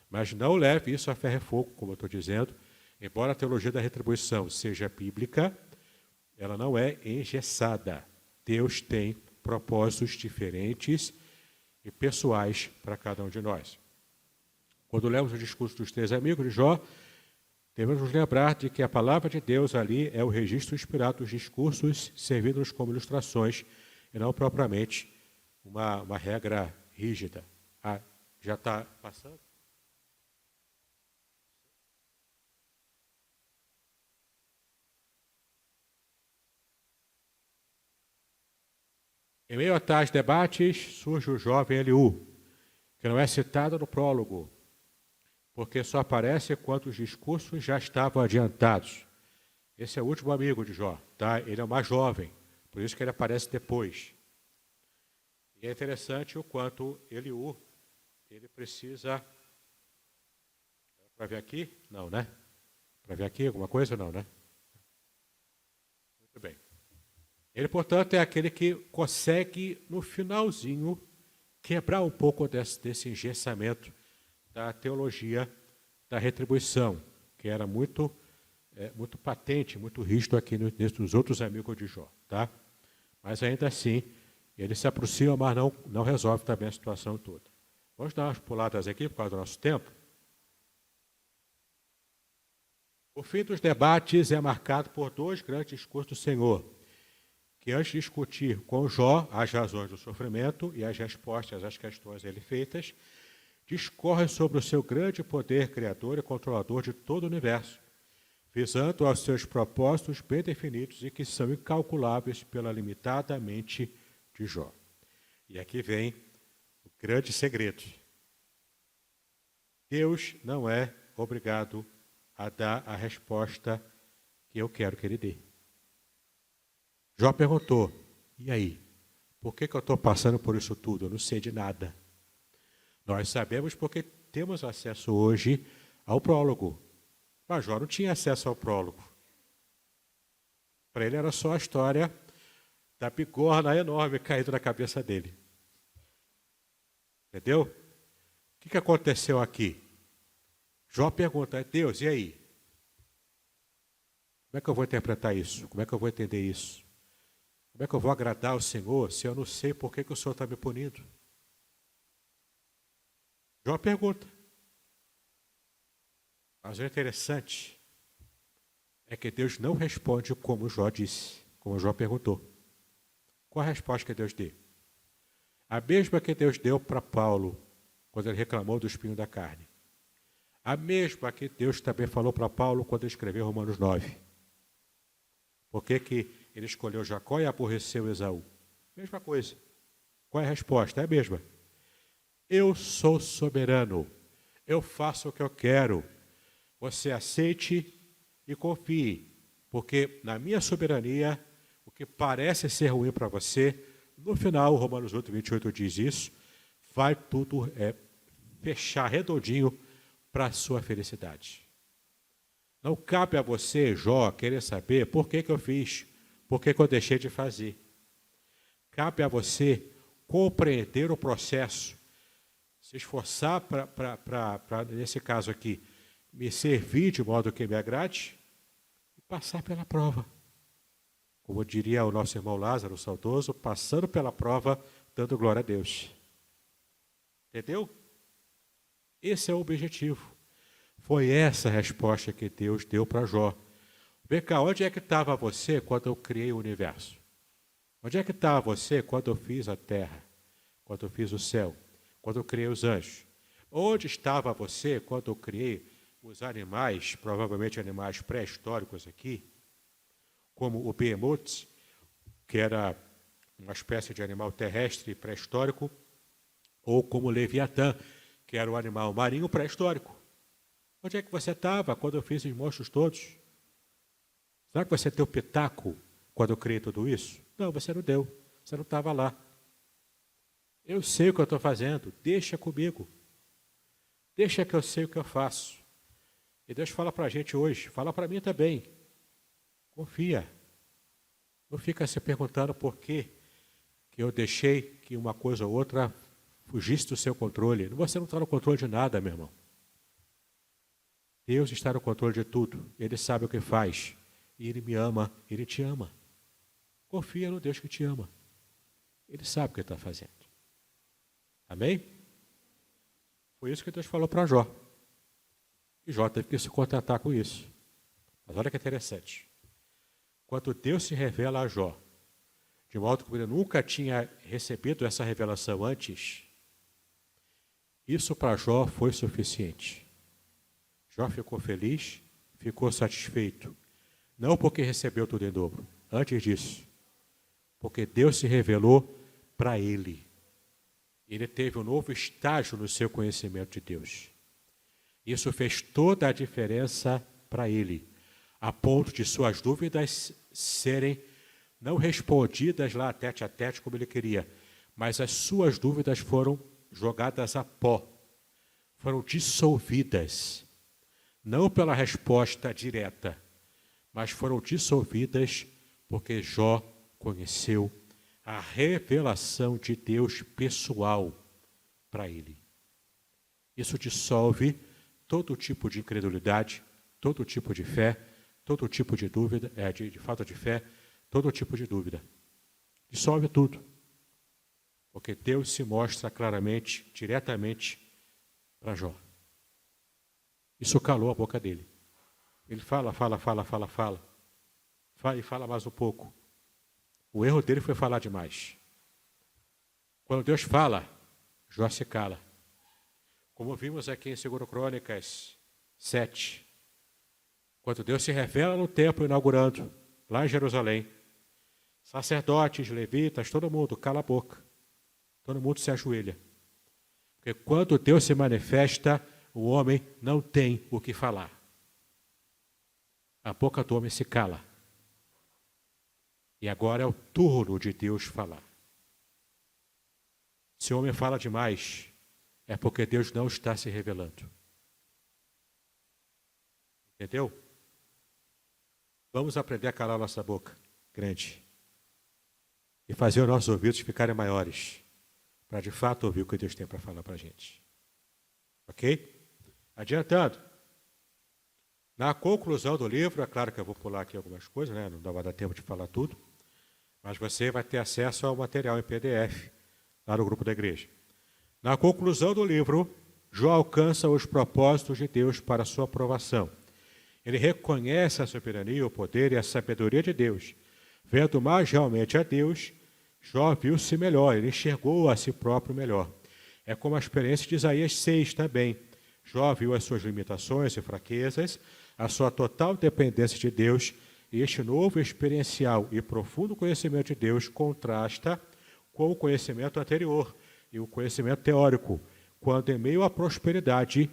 A: Mas não leve isso a ferro e fogo, como eu estou dizendo. Embora a teologia da retribuição seja bíblica, ela não é engessada. Deus tem propósitos diferentes e pessoais para cada um de nós. Quando lemos o discurso dos 3 amigos de Jó, devemos nos lembrar de que a palavra de Deus ali é o registro inspirado dos discursos, servindo-nos como ilustrações, e não propriamente uma regra rígida. Ah, já está passando? Em meio a tais debates, surge o jovem Eliú, que não é citada no prólogo, porque só aparece quando os discursos já estavam adiantados. Esse é o último amigo de Jó, tá? Ele é o mais jovem, por isso que ele aparece depois. E é interessante o quanto Eliú, ele precisa... Para ver aqui? Não, né? Para ver aqui alguma coisa? Não, né? Muito bem. Ele, portanto, é aquele que consegue, no finalzinho, quebrar um pouco desse engessamento da teologia da retribuição, que era muito patente, muito rígido aqui nos outros amigos de Jó. Tá? Mas ainda assim, ele se aproxima, mas não resolve também a situação toda. Vamos dar umas puladas aqui por causa do nosso tempo. O fim dos debates é marcado por 2 grandes discursos do Senhor, que antes de discutir com Jó as razões do sofrimento e as respostas às questões a ele feitas, discorre sobre o seu grande poder criador e controlador de todo o universo, visando aos seus propósitos bem definidos e que são incalculáveis pela limitada mente de Jó. E aqui vem o grande segredo. Deus não é obrigado a dar a resposta que eu quero que ele dê. Jó perguntou, e aí? Por que eu estou passando por isso tudo? Eu não sei de nada. Nós sabemos porque temos acesso hoje ao prólogo. Mas Jó não tinha acesso ao prólogo. Para ele era só a história da bigorna enorme caída na cabeça dele. Entendeu? O que aconteceu aqui? Jó pergunta, Deus, e aí? Como é que eu vou interpretar isso? Como é que eu vou entender isso? Como é que eu vou agradar ao Senhor se eu não sei por que o Senhor está me punindo? Jó pergunta. Mas o interessante é que Deus não responde como Jó disse, como Jó perguntou. Qual a resposta que Deus deu? A mesma que Deus deu para Paulo, quando ele reclamou do espinho da carne. A mesma que Deus também falou para Paulo quando ele escreveu Romanos 9. Por que ele escolheu Jacó e aborreceu Esaú? Mesma coisa. Qual é a resposta? É a mesma. Eu sou soberano. Eu faço o que eu quero. Você aceite e confie. Porque na minha soberania, o que parece ser ruim para você, no final, Romanos 8, 28 diz isso, vai tudo fechar redondinho para a sua felicidade. Não cabe a você, Jó, querer saber por que eu fiz, por que eu deixei de fazer. Cabe a você compreender o processo, se esforçar para, nesse caso aqui, me servir de modo que me agrade e passar pela prova. Como diria o nosso irmão Lázaro, saudoso, passando pela prova, dando glória a Deus. Entendeu? Esse é o objetivo. Foi essa a resposta que Deus deu para Jó. Vem cá, onde é que estava você quando eu criei o universo? Onde é que estava você quando eu fiz a terra? Quando eu fiz o céu? Quando eu criei os anjos? Onde estava você quando eu criei os animais, provavelmente animais pré-históricos aqui, como o Behemoth, que era uma espécie de animal terrestre pré-histórico, ou como o Leviatã, que era um animal marinho pré-histórico. Onde é que você estava quando eu fiz os monstros todos? Será que você deu pitaco quando eu criei tudo isso? Não, você não deu. Você não estava lá. Eu sei o que eu estou fazendo. Deixa comigo. Deixa que eu sei o que eu faço. E Deus fala para a gente hoje, fala para mim também. Confia. Não fica se perguntando por que eu deixei que uma coisa ou outra fugisse do seu controle. Você não está no controle de nada, meu irmão. Deus está no controle de tudo. Ele sabe o que faz. E Ele me ama, Ele te ama. Confia no Deus que te ama. Ele sabe o que está fazendo. Amém? Foi isso que Deus falou para Jó. E Jó teve que se contentar com isso. Mas olha que interessante. Quando Deus se revela a Jó, de modo que ele nunca tinha recebido essa revelação antes, isso para Jó foi suficiente. Jó ficou feliz, ficou satisfeito. Não porque recebeu tudo em dobro. Antes disso, porque Deus se revelou para ele. Ele teve um novo estágio no seu conhecimento de Deus. Isso fez toda a diferença para ele, a ponto de suas dúvidas serem não respondidas lá tete a tete como ele queria, mas as suas dúvidas foram jogadas a pó, foram dissolvidas, não pela resposta direta, mas foram dissolvidas porque Jó conheceu a revelação de Deus pessoal para ele. Isso dissolve todo tipo de incredulidade, todo tipo de fé, todo tipo de dúvida, de falta de fé, todo tipo de dúvida. Dissolve tudo. Porque Deus se mostra claramente, diretamente para Jó. Isso calou a boca dele. Ele fala e fala mais um pouco. O erro dele foi falar demais. Quando Deus fala, Jó se cala. Como vimos aqui em 2 Crônicas 7. Quando Deus se revela no templo inaugurando, lá em Jerusalém, sacerdotes, levitas, todo mundo cala a boca. Todo mundo se ajoelha. Porque quando Deus se manifesta, o homem não tem o que falar. A boca do homem se cala. E agora é o turno de Deus falar. Se o homem fala demais, é porque Deus não está se revelando. Entendeu? Vamos aprender a calar nossa boca grande. E fazer os nossos ouvidos ficarem maiores. Para de fato ouvir o que Deus tem para falar para a gente. Ok? Adiantando. Na conclusão do livro, é claro que eu vou pular aqui algumas coisas, né? Não vai dar tempo de falar tudo. Mas você vai ter acesso ao material em PDF, lá no grupo da igreja. Na conclusão do livro, Jó alcança os propósitos de Deus para a sua aprovação. Ele reconhece a soberania, o poder e a sabedoria de Deus. Vendo mais realmente a Deus, Jó viu-se melhor, ele enxergou a si próprio melhor. É como a experiência de Isaías 6 também. Jó viu as suas limitações e fraquezas, a sua total dependência de Deus, e este novo experiencial e profundo conhecimento de Deus contrasta com o conhecimento anterior e o conhecimento teórico, quando em meio à prosperidade,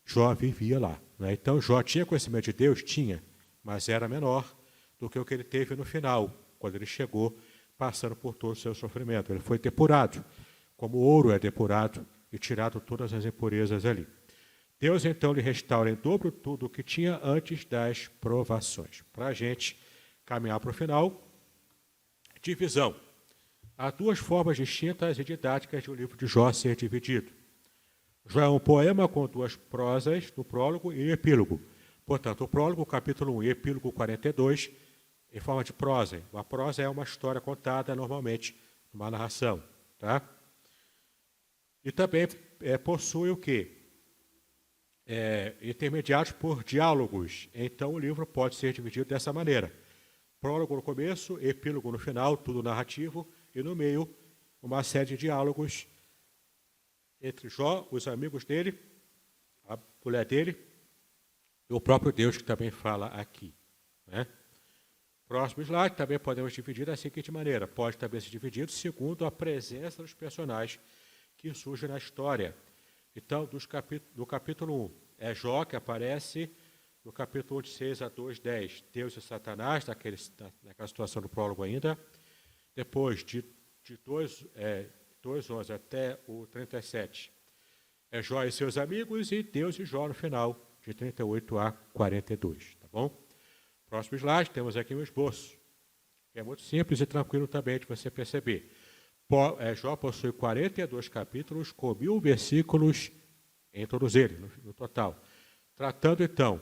A: Jó vivia lá. Né? Então, Jó tinha conhecimento de Deus? Tinha, mas era menor do que o que ele teve no final, quando ele chegou passando por todo o seu sofrimento. Ele foi depurado, como o ouro é depurado e tirado todas as impurezas ali. Deus, então, lhe restaura em dobro tudo o que tinha antes das provações. Para a gente caminhar para o final, divisão. Há duas formas distintas e didáticas de o livro de Jó ser dividido. Jó é um poema com duas prosas, no prólogo e epílogo. Portanto, o prólogo, capítulo 1 e epílogo 42, em forma de prosa. A prosa é uma história contada normalmente, uma narração. Tá? E também possui o quê? Intermediados por diálogos. Então, o livro pode ser dividido dessa maneira. Prólogo no começo, epílogo no final, tudo narrativo, e no meio, uma série de diálogos entre Jó, os amigos dele, a mulher dele, e o próprio Deus, que também fala aqui. Né? Próximo slide, também podemos dividir da seguinte maneira. Pode também ser dividido segundo a presença dos personagens que surgem na história. Então, do capítulo 1, é Jó que aparece no capítulo 1, de 6 a 2, 10. Deus e Satanás, naquela situação do prólogo ainda. Depois, de 2:11 até o 37, é Jó e seus amigos, e Deus e Jó no final, de 38 a 42. Tá bom? Próximo slide, temos aqui um esboço, que é muito simples e tranquilo também de você perceber. Jó possui 42 capítulos com 1000 versículos em todos eles, no total. Tratando, então,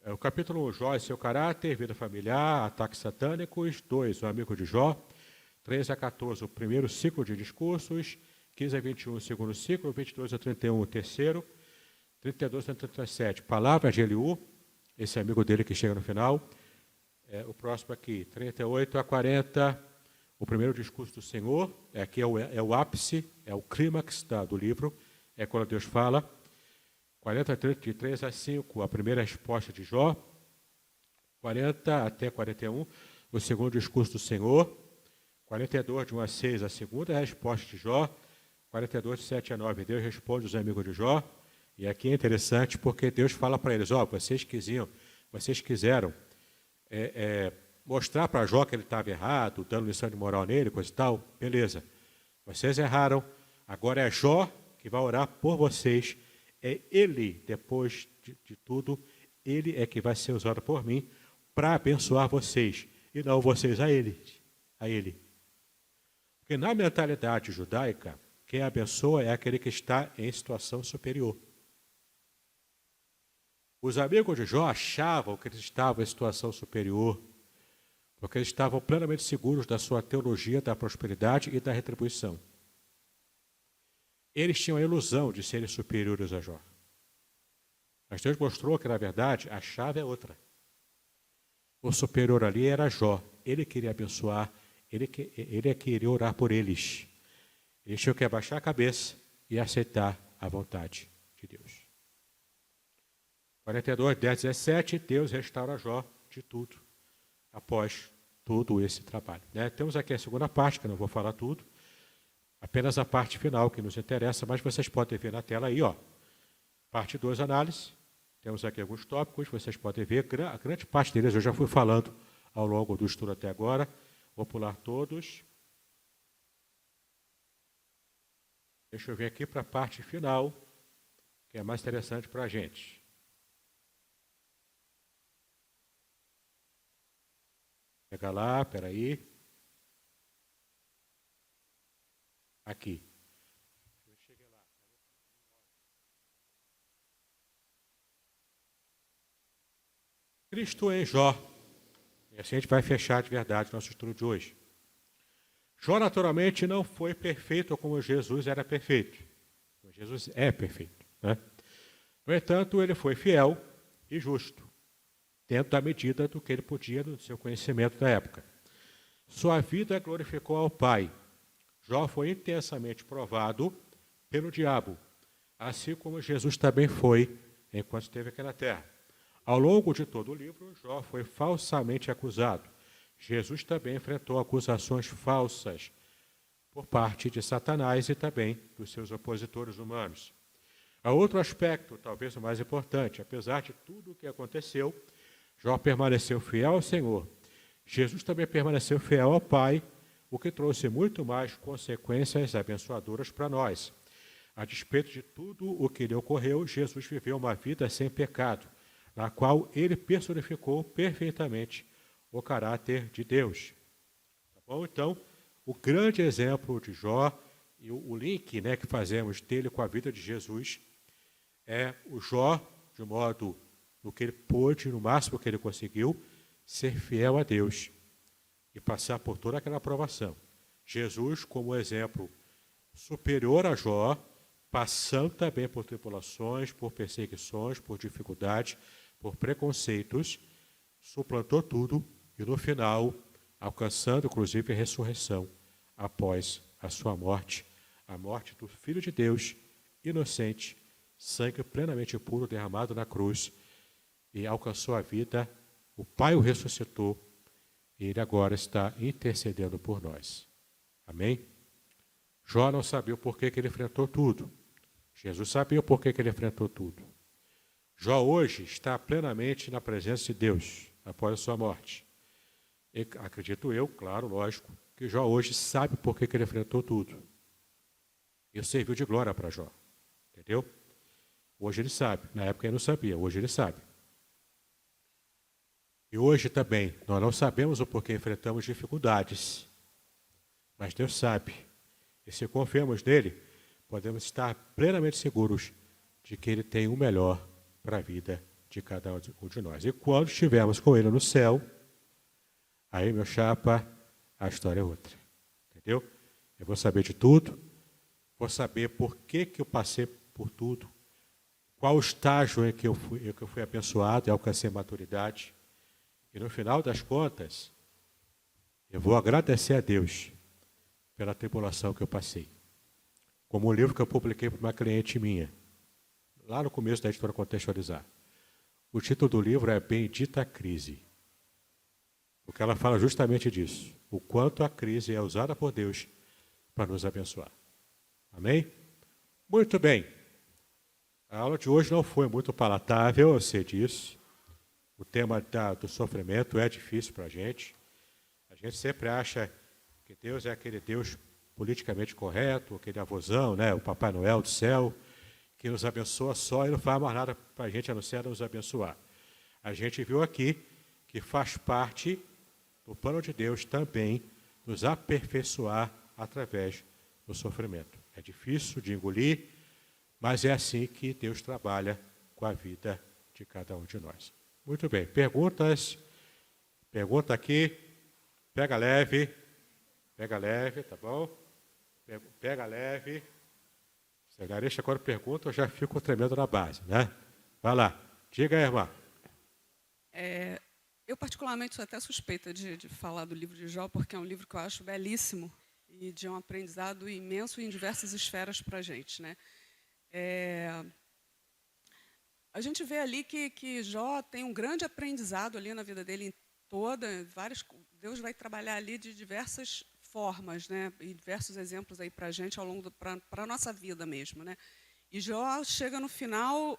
A: o capítulo 1, Jó e seu caráter, vida familiar, ataques satânicos. 2, o amigo de Jó. 13 a 14, o primeiro ciclo de discursos. 15 a 21, o segundo ciclo. 22 a 31, o terceiro. 32 a 37, palavras de Eliú, esse amigo dele que chega no final. O próximo aqui, 38 a 40, o primeiro discurso do Senhor. Aqui é o ápice, é o clímax do livro, é quando Deus fala. 40, de 3 a 5, a primeira resposta de Jó. 40 até 41, o segundo discurso do Senhor. 42, de 1 a 6, a segunda resposta de Jó. 42, 7 a 9. Deus responde aos amigos de Jó. E aqui é interessante porque Deus fala para eles, vocês quiseram mostrar para Jó que ele estava errado, dando lição de moral nele, coisa e tal, beleza. Vocês erraram, agora é Jó que vai orar por vocês. É ele, depois de tudo, ele é que vai ser usado por mim para abençoar vocês, e não vocês a ele. Porque na mentalidade judaica, quem abençoa é aquele que está em situação superior. Os amigos de Jó achavam que eles estavam em situação superior, porque eles estavam plenamente seguros da sua teologia da prosperidade e da retribuição. Eles tinham a ilusão de serem superiores a Jó. Mas Deus mostrou que, na verdade, a chave é outra. O superior ali era Jó. Ele queria abençoar, ele queria orar por eles. Eles tinham que abaixar a cabeça e aceitar a vontade de Deus. 42, 10, 17, Deus restaura Jó de tudo, após todo esse trabalho. Temos aqui a segunda parte, que eu não vou falar tudo, apenas a parte final que nos interessa, mas vocês podem ver na tela aí, parte 2, análise. Temos aqui alguns tópicos, vocês podem ver, a grande parte deles eu já fui falando ao longo do estudo até agora. Vou pular todos. Deixa eu ver aqui para a parte final, que é mais interessante para a gente. Pega lá, espera aí. Aqui. Cristo em Jó. E assim a gente vai fechar de verdade o nosso estudo de hoje. Jó, naturalmente, não foi perfeito como Jesus era perfeito. Jesus é perfeito. No entanto, ele foi fiel e justo, dentro da medida do que ele podia, do seu conhecimento da época. Sua vida glorificou ao Pai. Jó foi intensamente provado pelo diabo, assim como Jesus também foi enquanto esteve aqui na terra. Ao longo de todo o livro, Jó foi falsamente acusado. Jesus também enfrentou acusações falsas por parte de Satanás e também dos seus opositores humanos. Há outro aspecto, talvez o mais importante. Apesar de tudo o que aconteceu, Jó permaneceu fiel ao Senhor. Jesus também permaneceu fiel ao Pai, o que trouxe muito mais consequências abençoadoras para nós. A despeito de tudo o que lhe ocorreu, Jesus viveu uma vida sem pecado, na qual ele personificou perfeitamente o caráter de Deus. Tá bom? Então, o grande exemplo de Jó e o link que fazemos dele com a vida de Jesus é o Jó, de modo no que ele pôde, no máximo que ele conseguiu, ser fiel a Deus e passar por toda aquela provação. Jesus, como exemplo superior a Jó, passando também por tribulações, por perseguições, por dificuldades, por preconceitos, suplantou tudo e, no final, alcançando, inclusive, a ressurreição após a sua morte, a morte do Filho de Deus, inocente, sangue plenamente puro derramado na cruz, e alcançou a vida, o Pai o ressuscitou, e ele agora está intercedendo por nós. Amém? Jó não sabia o porquê que ele enfrentou tudo. Jesus sabia o porquê que ele enfrentou tudo. Jó hoje está plenamente na presença de Deus, após a sua morte. E acredito eu, claro, lógico, que Jó hoje sabe por que ele enfrentou tudo. Isso serviu de glória para Jó. Entendeu? Hoje ele sabe. Na época ele não sabia, hoje ele sabe. E hoje também, nós não sabemos o porquê enfrentamos dificuldades. Mas Deus sabe. E se confiamos nele, podemos estar plenamente seguros de que ele tem o melhor para a vida de cada um de nós. E quando estivermos com ele no céu, aí, meu chapa, a história é outra. Entendeu? Eu vou saber de tudo, vou saber por que eu passei por tudo, qual o estágio em que eu fui abençoado e alcancei maturidade. E no final das contas, eu vou agradecer a Deus pela tribulação que eu passei. Como um livro que eu publiquei para uma cliente minha, lá no começo da editora Contextualizar. O título do livro é Bendita Crise. Porque ela fala justamente disso. O quanto a crise é usada por Deus para nos abençoar. Amém? Muito bem. A aula de hoje não foi muito palatável, eu sei disso. O tema do sofrimento é difícil para a gente. A gente sempre acha que Deus é aquele Deus politicamente correto, aquele avôzão, né, o Papai Noel do céu, que nos abençoa só e não faz mais nada para a gente a não ser nos abençoar. A gente viu aqui que faz parte do plano de Deus também nos aperfeiçoar através do sofrimento. É difícil de engolir, mas é assim que Deus trabalha com a vida de cada um de nós. Muito bem, perguntas? Pergunta aqui, pega leve, tá bom? Pega leve. Se a Garecha agora pergunta, eu já fico tremendo na base, né? Vai lá, diga aí, irmã.
C: Eu, particularmente, sou até suspeita de falar do livro de Jó, porque é um livro que eu acho belíssimo e de um aprendizado imenso em diversas esferas para a gente, né? A gente vê ali que Jó tem um grande aprendizado ali na vida dele toda, Deus vai trabalhar ali de diversas formas, né? E diversos exemplos aí para a gente ao longo para a nossa vida mesmo, né? E Jó chega no final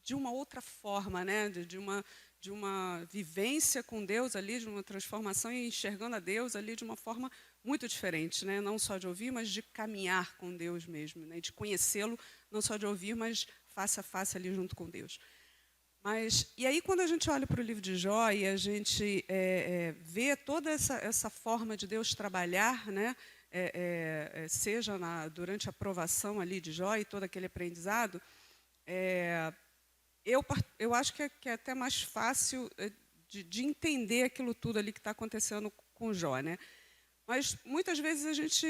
C: de uma outra forma, né? De uma vivência com Deus ali, de uma transformação e enxergando a Deus ali de uma forma muito diferente, né? Não só de ouvir, mas de caminhar com Deus mesmo, né? De conhecê-lo, não só de ouvir, mas face a face ali junto com Deus. E aí, quando a gente olha para o livro de Jó e a gente vê toda essa forma de Deus trabalhar, né? Seja durante a provação ali de Jó e todo aquele aprendizado, eu acho que é até mais fácil de entender aquilo tudo ali que está acontecendo com Jó, né? Mas muitas vezes a gente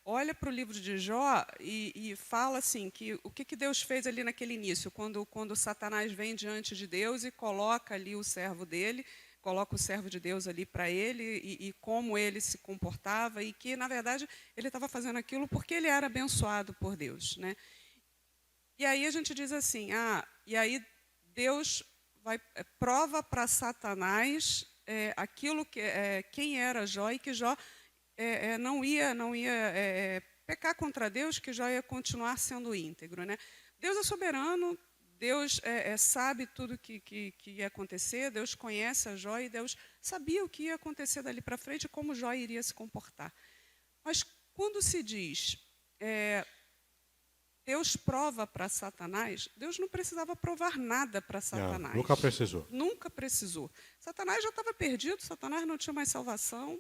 C: olha para o livro de Jó e fala assim que o que Deus fez ali naquele início, quando Satanás vem diante de Deus e coloca ali o servo dele, coloca o servo de Deus ali para ele e como ele se comportava e que, na verdade, ele estava fazendo aquilo porque ele era abençoado por Deus, né? E aí a gente diz assim, e aí Deus prova para Satanás aquilo quem era Jó e que Jó não ia pecar contra Deus, que Jó ia continuar sendo íntegro, né? Deus é soberano, Deus sabe tudo que ia acontecer, Deus conhece a Jó e Deus sabia o que ia acontecer dali para frente e como Jó iria se comportar. Mas quando se diz Deus prova para Satanás, Deus não precisava provar nada para Satanás.
A: Não, nunca precisou.
C: Nunca precisou. Satanás já estava perdido, Satanás não tinha mais salvação,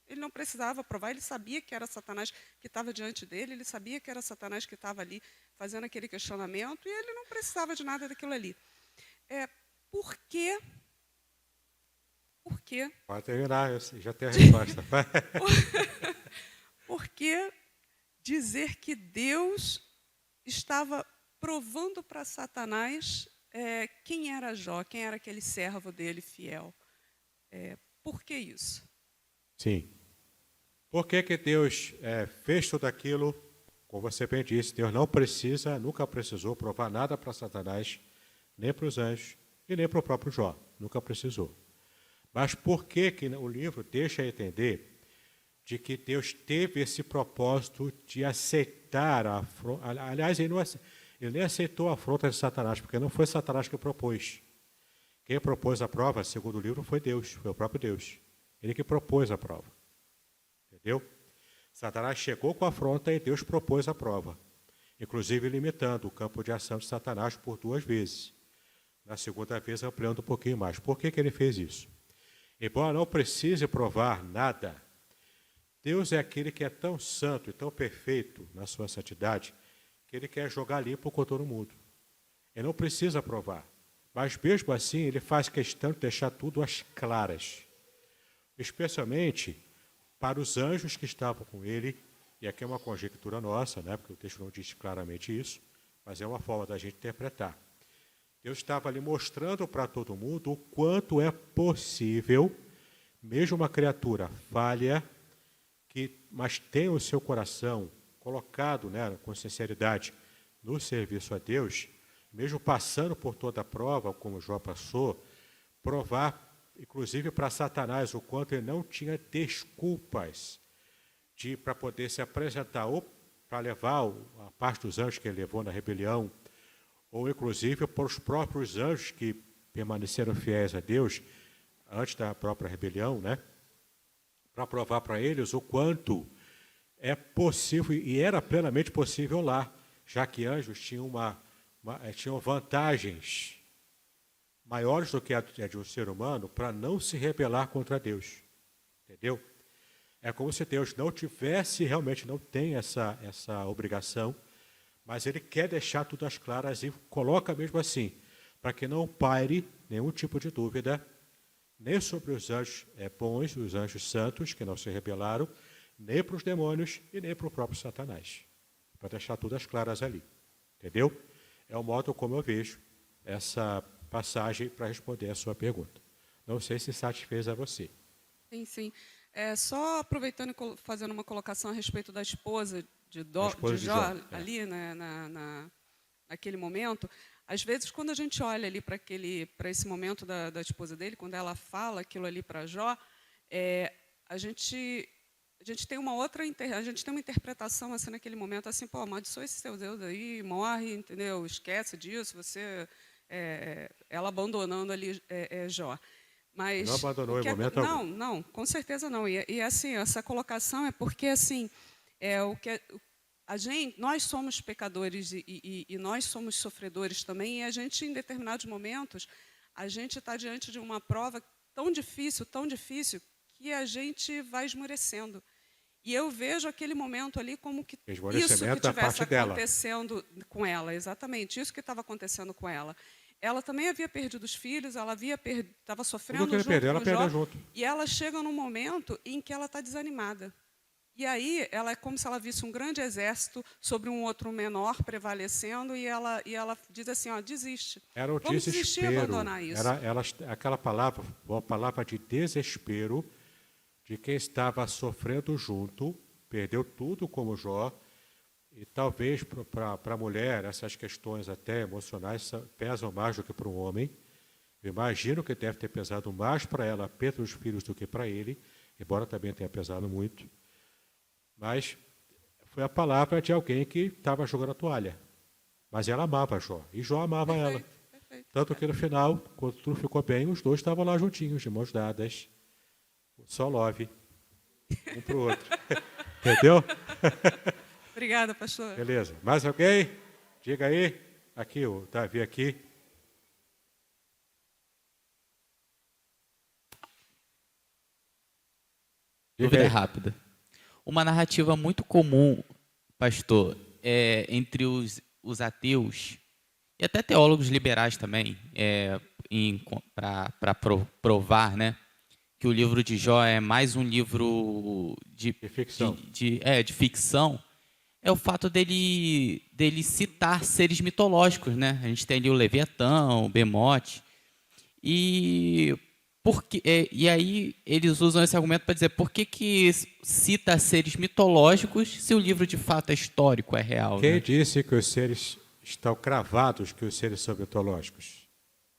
C: ele não precisava provar, ele sabia que era Satanás que estava diante dele, ele sabia que era Satanás que estava ali fazendo aquele questionamento, e ele não precisava de nada daquilo ali. Por quê? Por quê?
A: Pode terminar, eu já tenho a resposta.
C: Por que dizer que Deus estava provando para Satanás quem era Jó, quem era aquele servo dele fiel? Por que isso?
A: Sim. Por que Deus fez tudo aquilo? Como você bem disse, Deus não precisa, nunca precisou provar nada para Satanás, nem para os anjos e nem para o próprio Jó. Nunca precisou. Mas por que o livro deixa entender de que Deus teve esse propósito de aceitar a afronta? Aliás, ele nem aceitou a afronta de Satanás, porque não foi Satanás que propôs. Quem propôs a prova, segundo o livro, foi Deus, foi o próprio Deus. Ele que propôs a prova. Entendeu? Satanás chegou com a afronta e Deus propôs a prova, inclusive limitando o campo de ação de Satanás por 2 vezes. Na segunda vez, ampliando um pouquinho mais. Por que ele fez isso? Embora não precise provar nada, Deus é aquele que é tão santo e tão perfeito na sua santidade que ele quer jogar limpo com todo mundo. Ele não precisa provar, mas mesmo assim ele faz questão de deixar tudo às claras, especialmente para os anjos que estavam com ele, e aqui é uma conjectura nossa, né, porque o texto não diz claramente isso, mas é uma forma da gente interpretar. Deus estava ali mostrando para todo mundo o quanto é possível, mesmo uma criatura falha, mas tem o seu coração colocado, né, com sinceridade no serviço a Deus, mesmo passando por toda a prova, como Jó passou, provar, inclusive para Satanás, o quanto ele não tinha desculpas para poder se apresentar ou para levar a parte dos anjos que ele levou na rebelião, ou inclusive para os próprios anjos que permaneceram fiéis a Deus antes da própria rebelião, né? Para provar para eles o quanto é possível, e era plenamente possível lá, já que anjos tinham, tinham vantagens maiores do que a de um ser humano para não se rebelar contra Deus. Entendeu? É como se Deus não tivesse, realmente não tem essa obrigação, mas Ele quer deixar tudo às claras e coloca mesmo assim, para que não paire nenhum tipo de dúvida, nem sobre os anjos bons, os anjos santos, que não se rebelaram, nem para os demônios e nem para o próprio Satanás. Para deixar tudo às claras ali. Entendeu? É o modo como eu vejo essa passagem para responder a sua pergunta. Não sei se satisfez a você.
C: Sim, sim. Só aproveitando e fazendo uma colocação a respeito da esposa de Jó, ali, né, naquele momento, às vezes, quando a gente olha ali para esse momento da esposa dele, quando ela fala aquilo ali para Jó, a gente tem a gente tem uma interpretação assim naquele momento, assim, pô, amaldiçoa esse seu Deus aí, morre, entendeu? Esquece disso, ela abandonando ali Jó. Mas
A: não abandonou em momento algum.
C: Não, com certeza não. E assim, essa colocação é porque assim, nós somos pecadores e nós somos sofredores também. E a gente, em determinados momentos, a gente está diante de uma prova tão difícil, que a gente vai esmorecendo. E eu vejo aquele momento ali como que isso que estivesse acontecendo com ela, exatamente, isso que estava acontecendo com ela. Ela também havia perdido os filhos, ela estava sofrendo junto com Jó, e ela chega num momento em que ela está desanimada. E aí, ela é como se ela visse um grande exército sobre um outro menor prevalecendo, e ela diz assim, ó, desiste.
A: Era o
C: Vamos desistir e abandonar isso.
A: Aquela palavra, uma palavra de desespero de quem estava sofrendo junto, perdeu tudo como Jó. E talvez para a mulher essas questões até emocionais pesam mais do que para o homem. Eu imagino que deve ter pesado mais para ela perder os filhos do que para ele, embora também tenha pesado muito. Mas foi a palavra de alguém que estava jogando a toalha. Mas ela amava Jó, e Jó amava ela. Tanto que no final, quando tudo ficou bem, os dois estavam lá juntinhos, de mãos dadas. Só love, um para o outro. Entendeu?
C: Obrigada, pastor.
A: Beleza. Mais alguém? Diga aí. Aqui, o Davi aqui.
D: Dúvida rápida. Uma narrativa muito comum, pastor, entre os ateus e até teólogos liberais também, para provar, né, que o livro de Jó é mais um livro de ficção. De ficção. É o fato dele citar seres mitológicos, né? A gente tem ali o Leviatã, o Bemote. E aí eles usam esse argumento para dizer por que cita seres mitológicos se o livro de fato é histórico, é real.
A: Quem
D: né?
A: disse que os seres estão cravados, que os seres são mitológicos?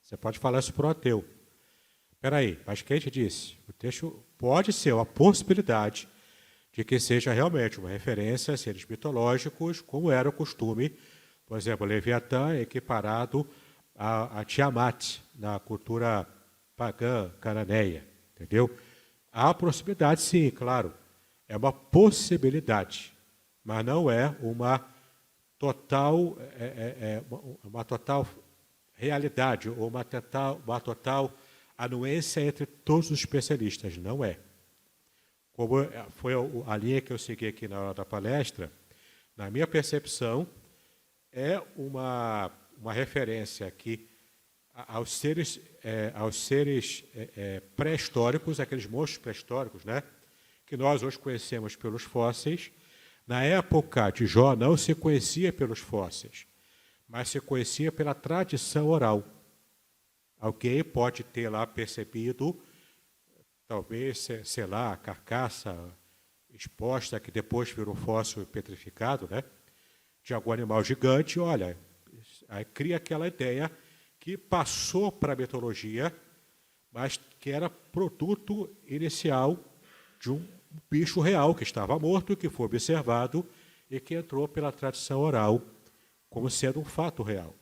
A: Você pode falar isso para o ateu. Espera aí, mas quem te disse? O texto pode ser uma possibilidade de que seja realmente uma referência a seres mitológicos, como era o costume, por exemplo, Leviatã equiparado a Tiamat, na cultura pagã cananeia, entendeu? Há possibilidade, sim, claro, é uma possibilidade, mas não é uma total realidade, ou uma total anuência entre todos os especialistas, não é. Como foi a linha que eu segui aqui na hora da palestra, na minha percepção, é uma referência aqui aos seres pré-históricos, aqueles monstros pré-históricos, né, que nós hoje conhecemos pelos fósseis. Na época de Jó não se conhecia pelos fósseis, mas se conhecia pela tradição oral. Alguém pode ter lá percebido, talvez, sei lá, a carcaça exposta, que depois virou fóssil petrificado, né, de algum animal gigante. Olha, aí cria aquela ideia que passou para a mitologia, mas que era produto inicial de um bicho real que estava morto, que foi observado e que entrou pela tradição oral como sendo um fato real.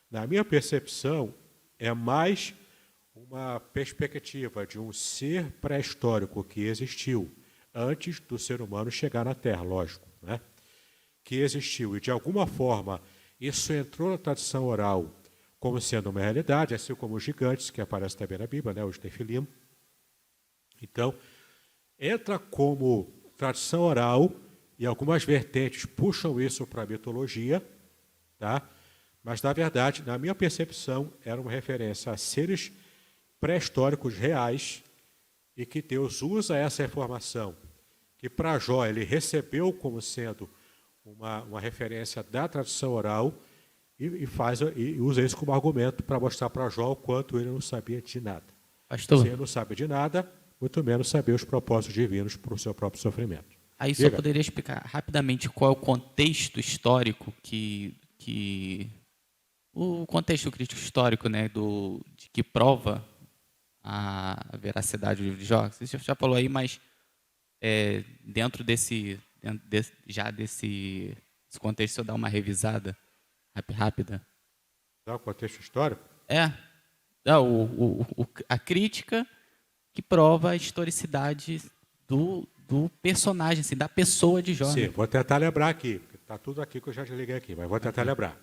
A: Na minha percepção, é mais uma perspectiva de um ser pré-histórico que existiu antes do ser humano chegar na Terra, lógico, né? Que existiu e, de alguma forma, isso entrou na tradição oral como sendo uma realidade, assim como os gigantes, que aparecem também na Bíblia, né? Os Nefilim. Então, entra como tradição oral e algumas vertentes puxam isso para a mitologia, tá? Mas, na verdade, na minha percepção, era uma referência a seres pré-históricos reais e que Deus usa essa informação, que para Jó ele recebeu como sendo uma referência da tradição oral e usa isso como argumento para mostrar para Jó o quanto ele não sabia de nada.
D: Pastor.
A: Se ele não sabe de nada, muito menos saber os propósitos divinos para o seu próprio sofrimento.
D: Aí só poderia explicar rapidamente qual é o contexto histórico o contexto crítico histórico, né, que prova a veracidade do livro de Jó. Você já falou aí, mas dentro desse contexto, se eu dar uma revisada rápida.
A: Dá o contexto histórico?
D: A crítica que prova a historicidade do personagem, assim, da pessoa de Jó.
A: Sim,
D: né?
A: vou tentar lembrar aqui, porque está tudo aqui que eu já liguei aqui, mas vou tentar lembrar.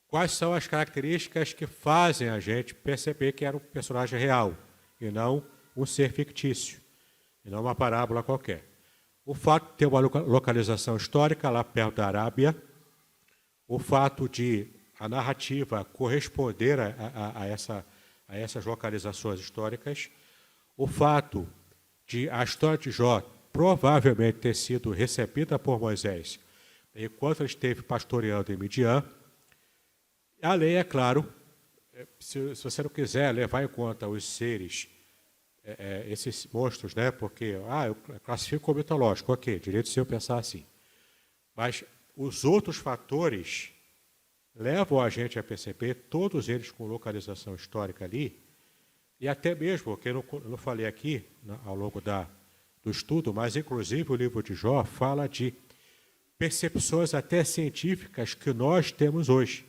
A: Quais são as características que fazem a gente perceber que era um personagem real e não um ser fictício, e não uma parábola qualquer? O fato de ter uma localização histórica lá perto da Arábia, o fato de a narrativa corresponder a essas localizações históricas, o fato de a história de Jó provavelmente ter sido recebida por Moisés enquanto ele esteve pastoreando em Midian. Além, é claro, se você não quiser levar em conta os seres, esses monstros, né? Porque eu classifico como mitológico, ok, direito se eu pensar assim. Mas os outros fatores levam a gente a perceber, todos eles com localização histórica ali, e até mesmo, que eu não falei aqui ao longo do estudo, mas inclusive o livro de Jó fala de percepções até científicas que nós temos hoje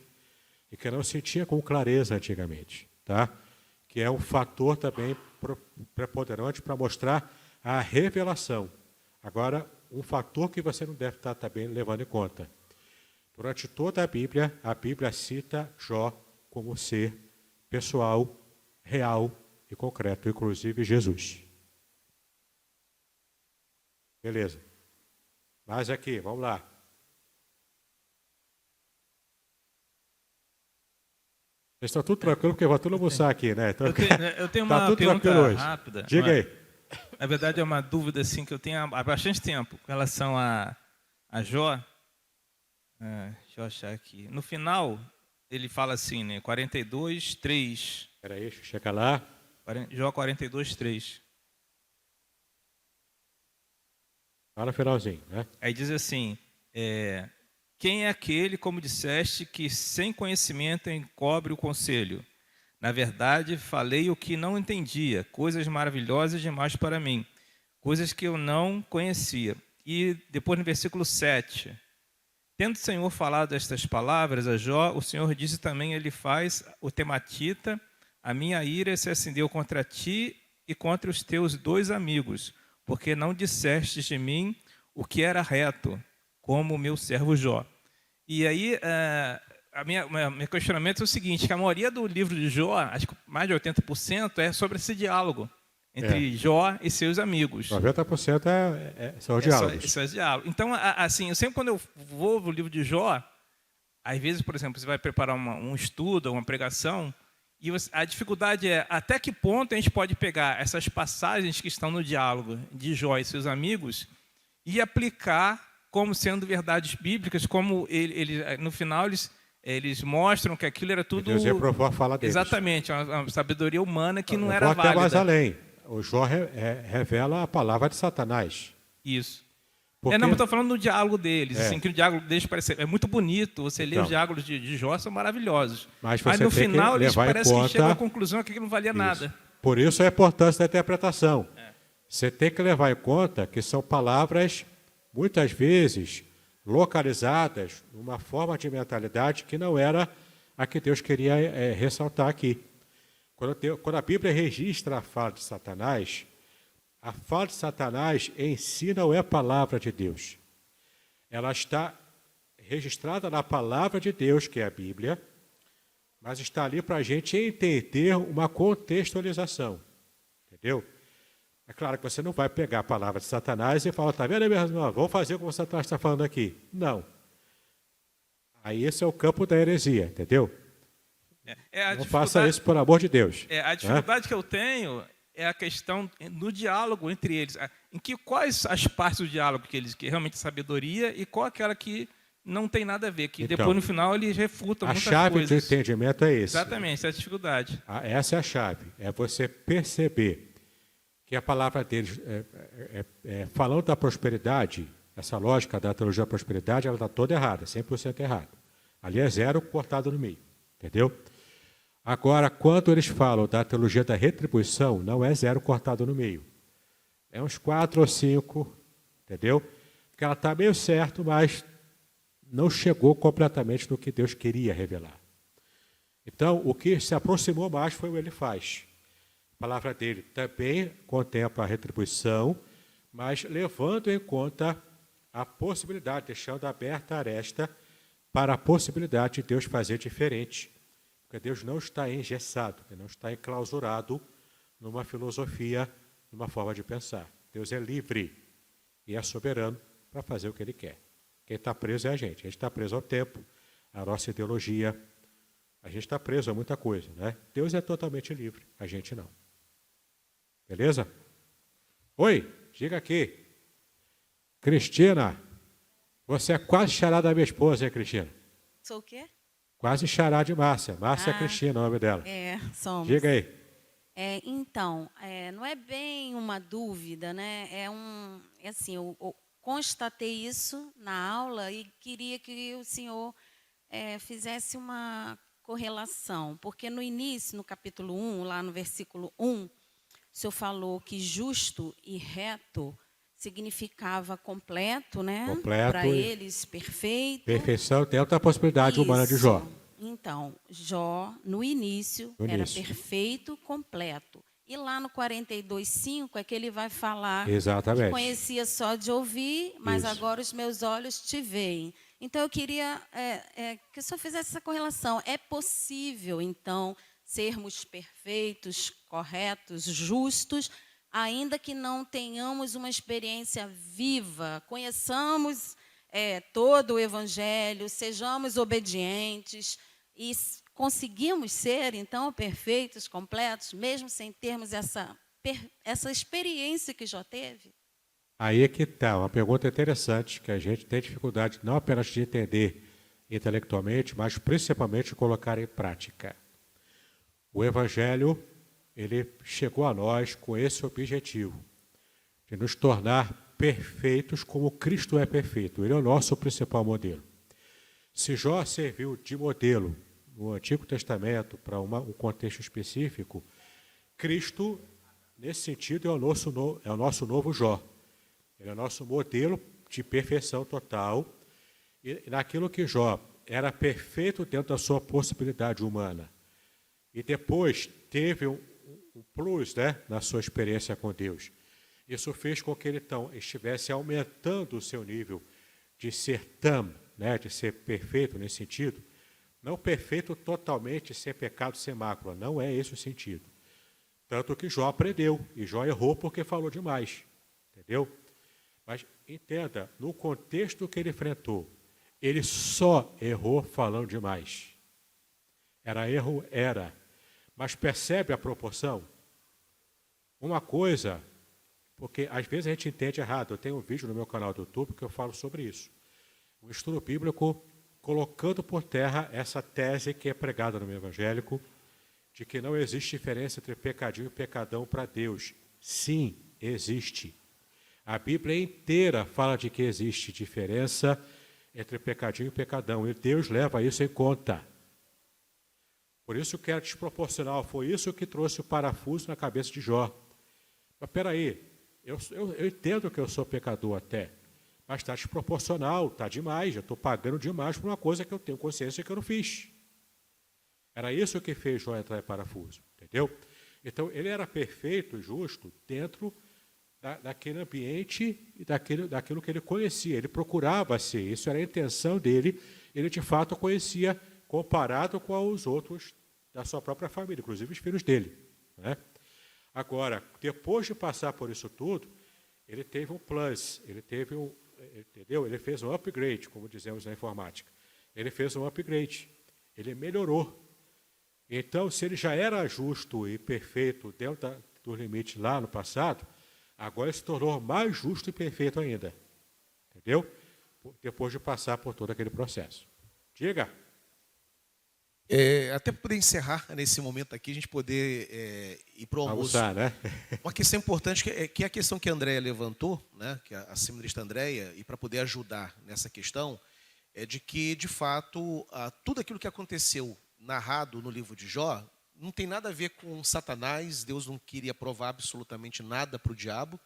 A: e que não se tinha com clareza antigamente, tá? Que é um fator também preponderante para mostrar a revelação. Agora, um fator que você não deve estar também levando em conta. Durante toda a Bíblia cita Jó como ser pessoal, real e concreto, inclusive Jesus. Beleza. Mais aqui, vamos lá. Vocês estão tudo tranquilo, porque vai tudo almoçar aqui, né? Então,
E: eu tenho uma pergunta rápida.
A: Diga aí.
E: Na verdade, é uma dúvida assim, que eu tenho há bastante tempo com relação a Jó. Deixa eu achar aqui. No final, ele fala assim, né? 42, 3.
A: Espera aí, chega lá.
E: Jó 42, 3.
A: Lá no finalzinho, né?
E: Aí diz assim, quem é aquele, como disseste, que sem conhecimento encobre o conselho? Na verdade, falei o que não entendia, coisas maravilhosas demais para mim, coisas que eu não conhecia. E depois no versículo 7, tendo o Senhor falado estas palavras a Jó, o Senhor disse também, ele faz o tematita, a minha ira se acendeu contra ti e contra os teus 2 amigos, porque não disseste de mim o que era reto, como o meu servo Jó. E aí, meu questionamento é o seguinte, que a maioria do livro de Jó, acho que mais de 80%, é sobre esse diálogo entre Jó e seus amigos.
A: 90% são diálogos.
E: São diálogos. Então, assim, eu sempre quando eu vou no livro de Jó, às vezes, por exemplo, você vai preparar um estudo, uma pregação, e a dificuldade é até que ponto a gente pode pegar essas passagens que estão no diálogo de Jó e seus amigos e aplicar como sendo verdades bíblicas, como no final eles mostram que aquilo era tudo...
A: Deus reprovou a fala deles.
E: Exatamente, uma sabedoria humana que não era válida.
A: Vou até mais além. O Jó revela a palavra de Satanás.
E: Isso.
A: Porque...
E: não, mas estou falando do diálogo deles, assim, que o diálogo deles parece muito bonito, você lê os diálogos de Jó, são maravilhosos. Mas no final eles parecem que chegam à conclusão que aquilo não valia nada.
A: Por isso a importância da interpretação. Você tem que levar em conta que são palavras, muitas vezes, localizadas numa forma de mentalidade que não era a que Deus queria ressaltar aqui. Quando a Bíblia registra a fala de Satanás, a fala de Satanás em si não é palavra de Deus. Ela está registrada na palavra de Deus, que é a Bíblia, mas está ali para a gente entender uma contextualização. Entendeu? É claro que você não vai pegar a palavra de Satanás e falar, está vendo, meu irmão? Vamos fazer como Satanás está falando aqui. Não. Aí esse é o campo da heresia, entendeu? Não faça isso, por amor de Deus.
E: A dificuldade que eu tenho é a questão no diálogo entre eles. Quais as partes do diálogo que realmente é sabedoria e qual aquela que não tem nada a ver, que
A: então,
E: depois no final eles refutam muitas coisas.
A: A chave do entendimento é esse.
E: Exatamente, essa é a dificuldade.
A: Essa é a chave, é você perceber que a palavra deles, falando da prosperidade, essa lógica da teologia da prosperidade, ela está toda errada, 100% errada. Ali é zero cortado no meio, entendeu? Agora, quando eles falam da teologia da retribuição, não é zero cortado no meio. É uns 4 ou 5, entendeu? Porque ela está meio certo, mas não chegou completamente no que Deus queria revelar. Então, o que se aproximou mais foi o Elifaz. A palavra dele também contempla a retribuição, mas levando em conta a possibilidade, deixando aberta a aresta para a possibilidade de Deus fazer diferente. Porque Deus não está engessado, Ele não está enclausurado numa filosofia, numa forma de pensar. Deus é livre e é soberano para fazer o que Ele quer. Quem está preso é a gente está preso ao tempo, à nossa ideologia, a gente está preso a muita coisa, né? Deus é totalmente livre, a gente não. Beleza? Oi, diga aqui. Cristina, você é quase xará da minha esposa, hein, Cristina?
F: Sou o quê?
A: Quase xará de Márcia. Márcia Cristina, o nome dela.
F: Somos.
A: Diga aí.
F: Então, não é bem uma dúvida, né? Assim, eu constatei isso na aula e queria que o senhor fizesse uma correlação, porque no início, no capítulo 1, lá no versículo 1, o senhor falou que justo e reto significava completo, né?
A: Completo.
F: Para eles, perfeito.
A: Perfeição dentro da possibilidade humana de Jó.
F: Então, Jó, no início, era perfeito, completo. E lá no 42:5 é que ele vai falar
A: exatamente,
F: que conhecia só de ouvir, mas agora os meus olhos te veem. Então, eu queria que o senhor fizesse essa correlação. É possível, então, sermos perfeitos, corretos, justos, ainda que não tenhamos uma experiência viva, conheçamos todo o Evangelho, sejamos obedientes e conseguimos ser, então, perfeitos, completos, mesmo sem termos essa experiência que já teve?
A: Aí é que está, uma pergunta interessante, que a gente tem dificuldade não apenas de entender intelectualmente, mas principalmente de colocar em prática. O Evangelho, ele chegou a nós com esse objetivo, de nos tornar perfeitos como Cristo é perfeito. Ele é o nosso principal modelo. Se Jó serviu de modelo no Antigo Testamento para um contexto específico, Cristo, nesse sentido, é o nosso novo Jó. Ele é o nosso modelo de perfeição total. E naquilo que Jó era perfeito dentro da sua possibilidade humana. E depois teve um plus, né, na sua experiência com Deus. Isso fez com que ele então estivesse aumentando o seu nível de ser né, de ser perfeito nesse sentido. Não perfeito totalmente, sem pecado, sem mácula. Não é esse o sentido. Tanto que Jó aprendeu. E Jó errou porque falou demais. Entendeu? Mas entenda, no contexto que ele enfrentou, ele só errou falando demais. Era. Mas percebe a proporção? Uma coisa, porque às vezes a gente entende errado. Eu tenho um vídeo no meu canal do YouTube que eu falo sobre isso. Um estudo bíblico colocando por terra essa tese que é pregada no meio evangélico, de que não existe diferença entre pecadinho e pecadão para Deus. Sim, existe. A Bíblia inteira fala de que existe diferença entre pecadinho e pecadão, e Deus leva isso em conta. Por isso que era desproporcional, foi isso que trouxe o parafuso na cabeça de Jó. Mas espera aí, eu entendo que eu sou pecador até, mas está desproporcional, está demais, eu estou pagando demais por uma coisa que eu tenho consciência que eu não fiz. Era isso que fez Jó entrar em parafuso, entendeu? Então, ele era perfeito e justo dentro daquele ambiente e daquilo que ele conhecia. Ele procurava ser, isso era a intenção dele, ele de fato conhecia comparado com os outros da sua própria família, inclusive os filhos dele, né? Agora, depois de passar por isso tudo, ele teve um plus, ele teve entendeu? Ele fez um upgrade, como dizemos na informática. Ele fez um upgrade, ele melhorou. Então, se ele já era justo e perfeito dentro do limite lá no passado, agora ele se tornou mais justo e perfeito ainda. Entendeu? Depois de passar por todo aquele processo. Diga.
G: Até para poder encerrar nesse momento aqui, a gente poder ir para o almoço.
A: Almoçar, né?
G: Uma questão importante, que é a questão que a Andréia levantou, né, que a seminarista Andréia, e para poder ajudar nessa questão, é de que, de fato, tudo aquilo que aconteceu narrado no livro de Jó não tem nada a ver com Satanás. Deus não queria provar absolutamente nada para o diabo,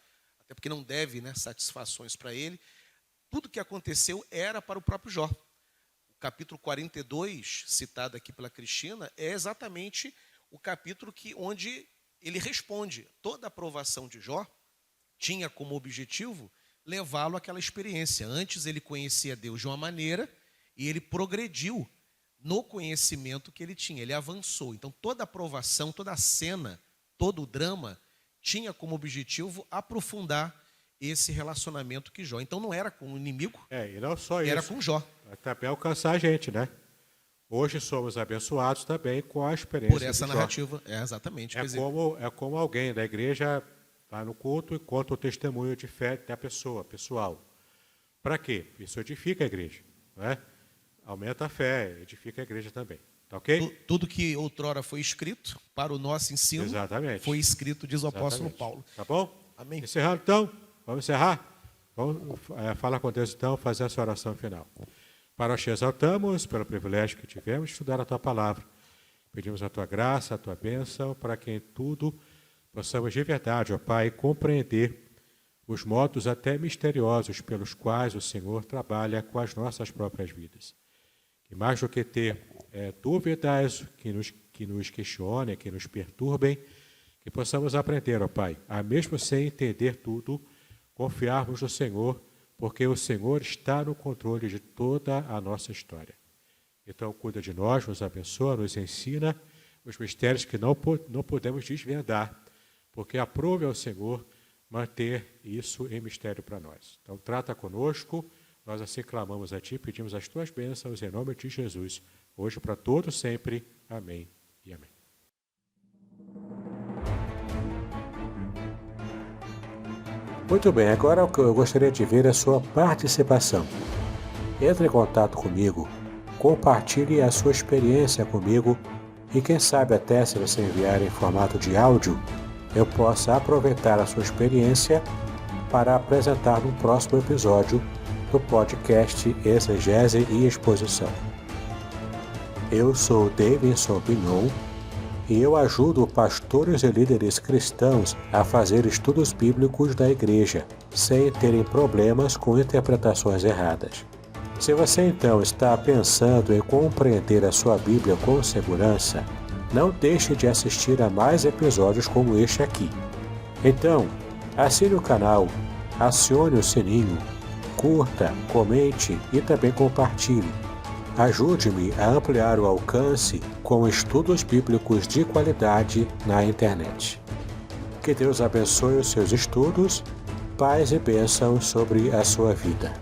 G: até porque não deve, né, satisfações para ele. Tudo que aconteceu era para o próprio Jó. O capítulo 42, citado aqui pela Cristina, é exatamente o capítulo onde ele responde. Toda a aprovação de Jó tinha como objetivo levá-lo àquela experiência. Antes ele conhecia Deus de uma maneira e ele progrediu no conhecimento que ele tinha, ele avançou. Então toda a aprovação, toda a cena, todo o drama tinha como objetivo aprofundar esse relacionamento que Jó. Então não era com o inimigo,
A: e não só
G: era
A: isso,
G: com Jó.
A: também alcançar a gente, né? Hoje somos abençoados também com a experiência
G: Por essa
A: de Jó.
G: narrativa, exatamente.
A: É como alguém da igreja vai no culto e conta o testemunho de fé da pessoal. Para quê? Isso edifica a igreja, não é? Aumenta a fé, edifica a igreja também. Tá ok?
G: Tudo que outrora foi escrito para o nosso ensino,
A: exatamente,
G: foi escrito, diz o apóstolo
A: exatamente.
G: Paulo.
A: Tá bom?
G: Amém.
A: Encerrando então, vamos encerrar? Vamos falar com Deus então, fazer essa oração final. Para nós te exaltamos pelo privilégio que tivemos de estudar a tua palavra. Pedimos a tua graça, a tua bênção, para que em tudo possamos de verdade, ó Pai, compreender os modos até misteriosos pelos quais o Senhor trabalha com as nossas próprias vidas. E mais do que ter dúvidas que nos questionem, que nos perturbem, que possamos aprender, ó Pai, a mesmo sem entender tudo, confiarmos no Senhor, porque o Senhor está no controle de toda a nossa história. Então, cuida de nós, nos abençoa, nos ensina os mistérios que não podemos desvendar, porque aprove ao Senhor manter isso em mistério para nós. Então, trata conosco, nós assim clamamos a Ti, pedimos as Tuas bênçãos em nome de Jesus, hoje para todos sempre. Amém e amém. Muito bem, agora o que eu gostaria de ver é a sua participação. Entre em contato comigo, compartilhe a sua experiência comigo e quem sabe até se você enviar em formato de áudio, eu possa aproveitar a sua experiência para apresentar no próximo episódio do podcast Exegese e Exposição. Eu sou Davidson Pignon e eu ajudo pastores e líderes cristãos a fazer estudos bíblicos da igreja, sem terem problemas com interpretações erradas. Se você então está pensando em compreender a sua Bíblia com segurança, não deixe de assistir a mais episódios como este aqui. Então, assine o canal, acione o sininho, curta, comente e também compartilhe. Ajude-me a ampliar o alcance com estudos bíblicos de qualidade na internet. Que Deus abençoe os seus estudos, paz e bênçãos sobre a sua vida.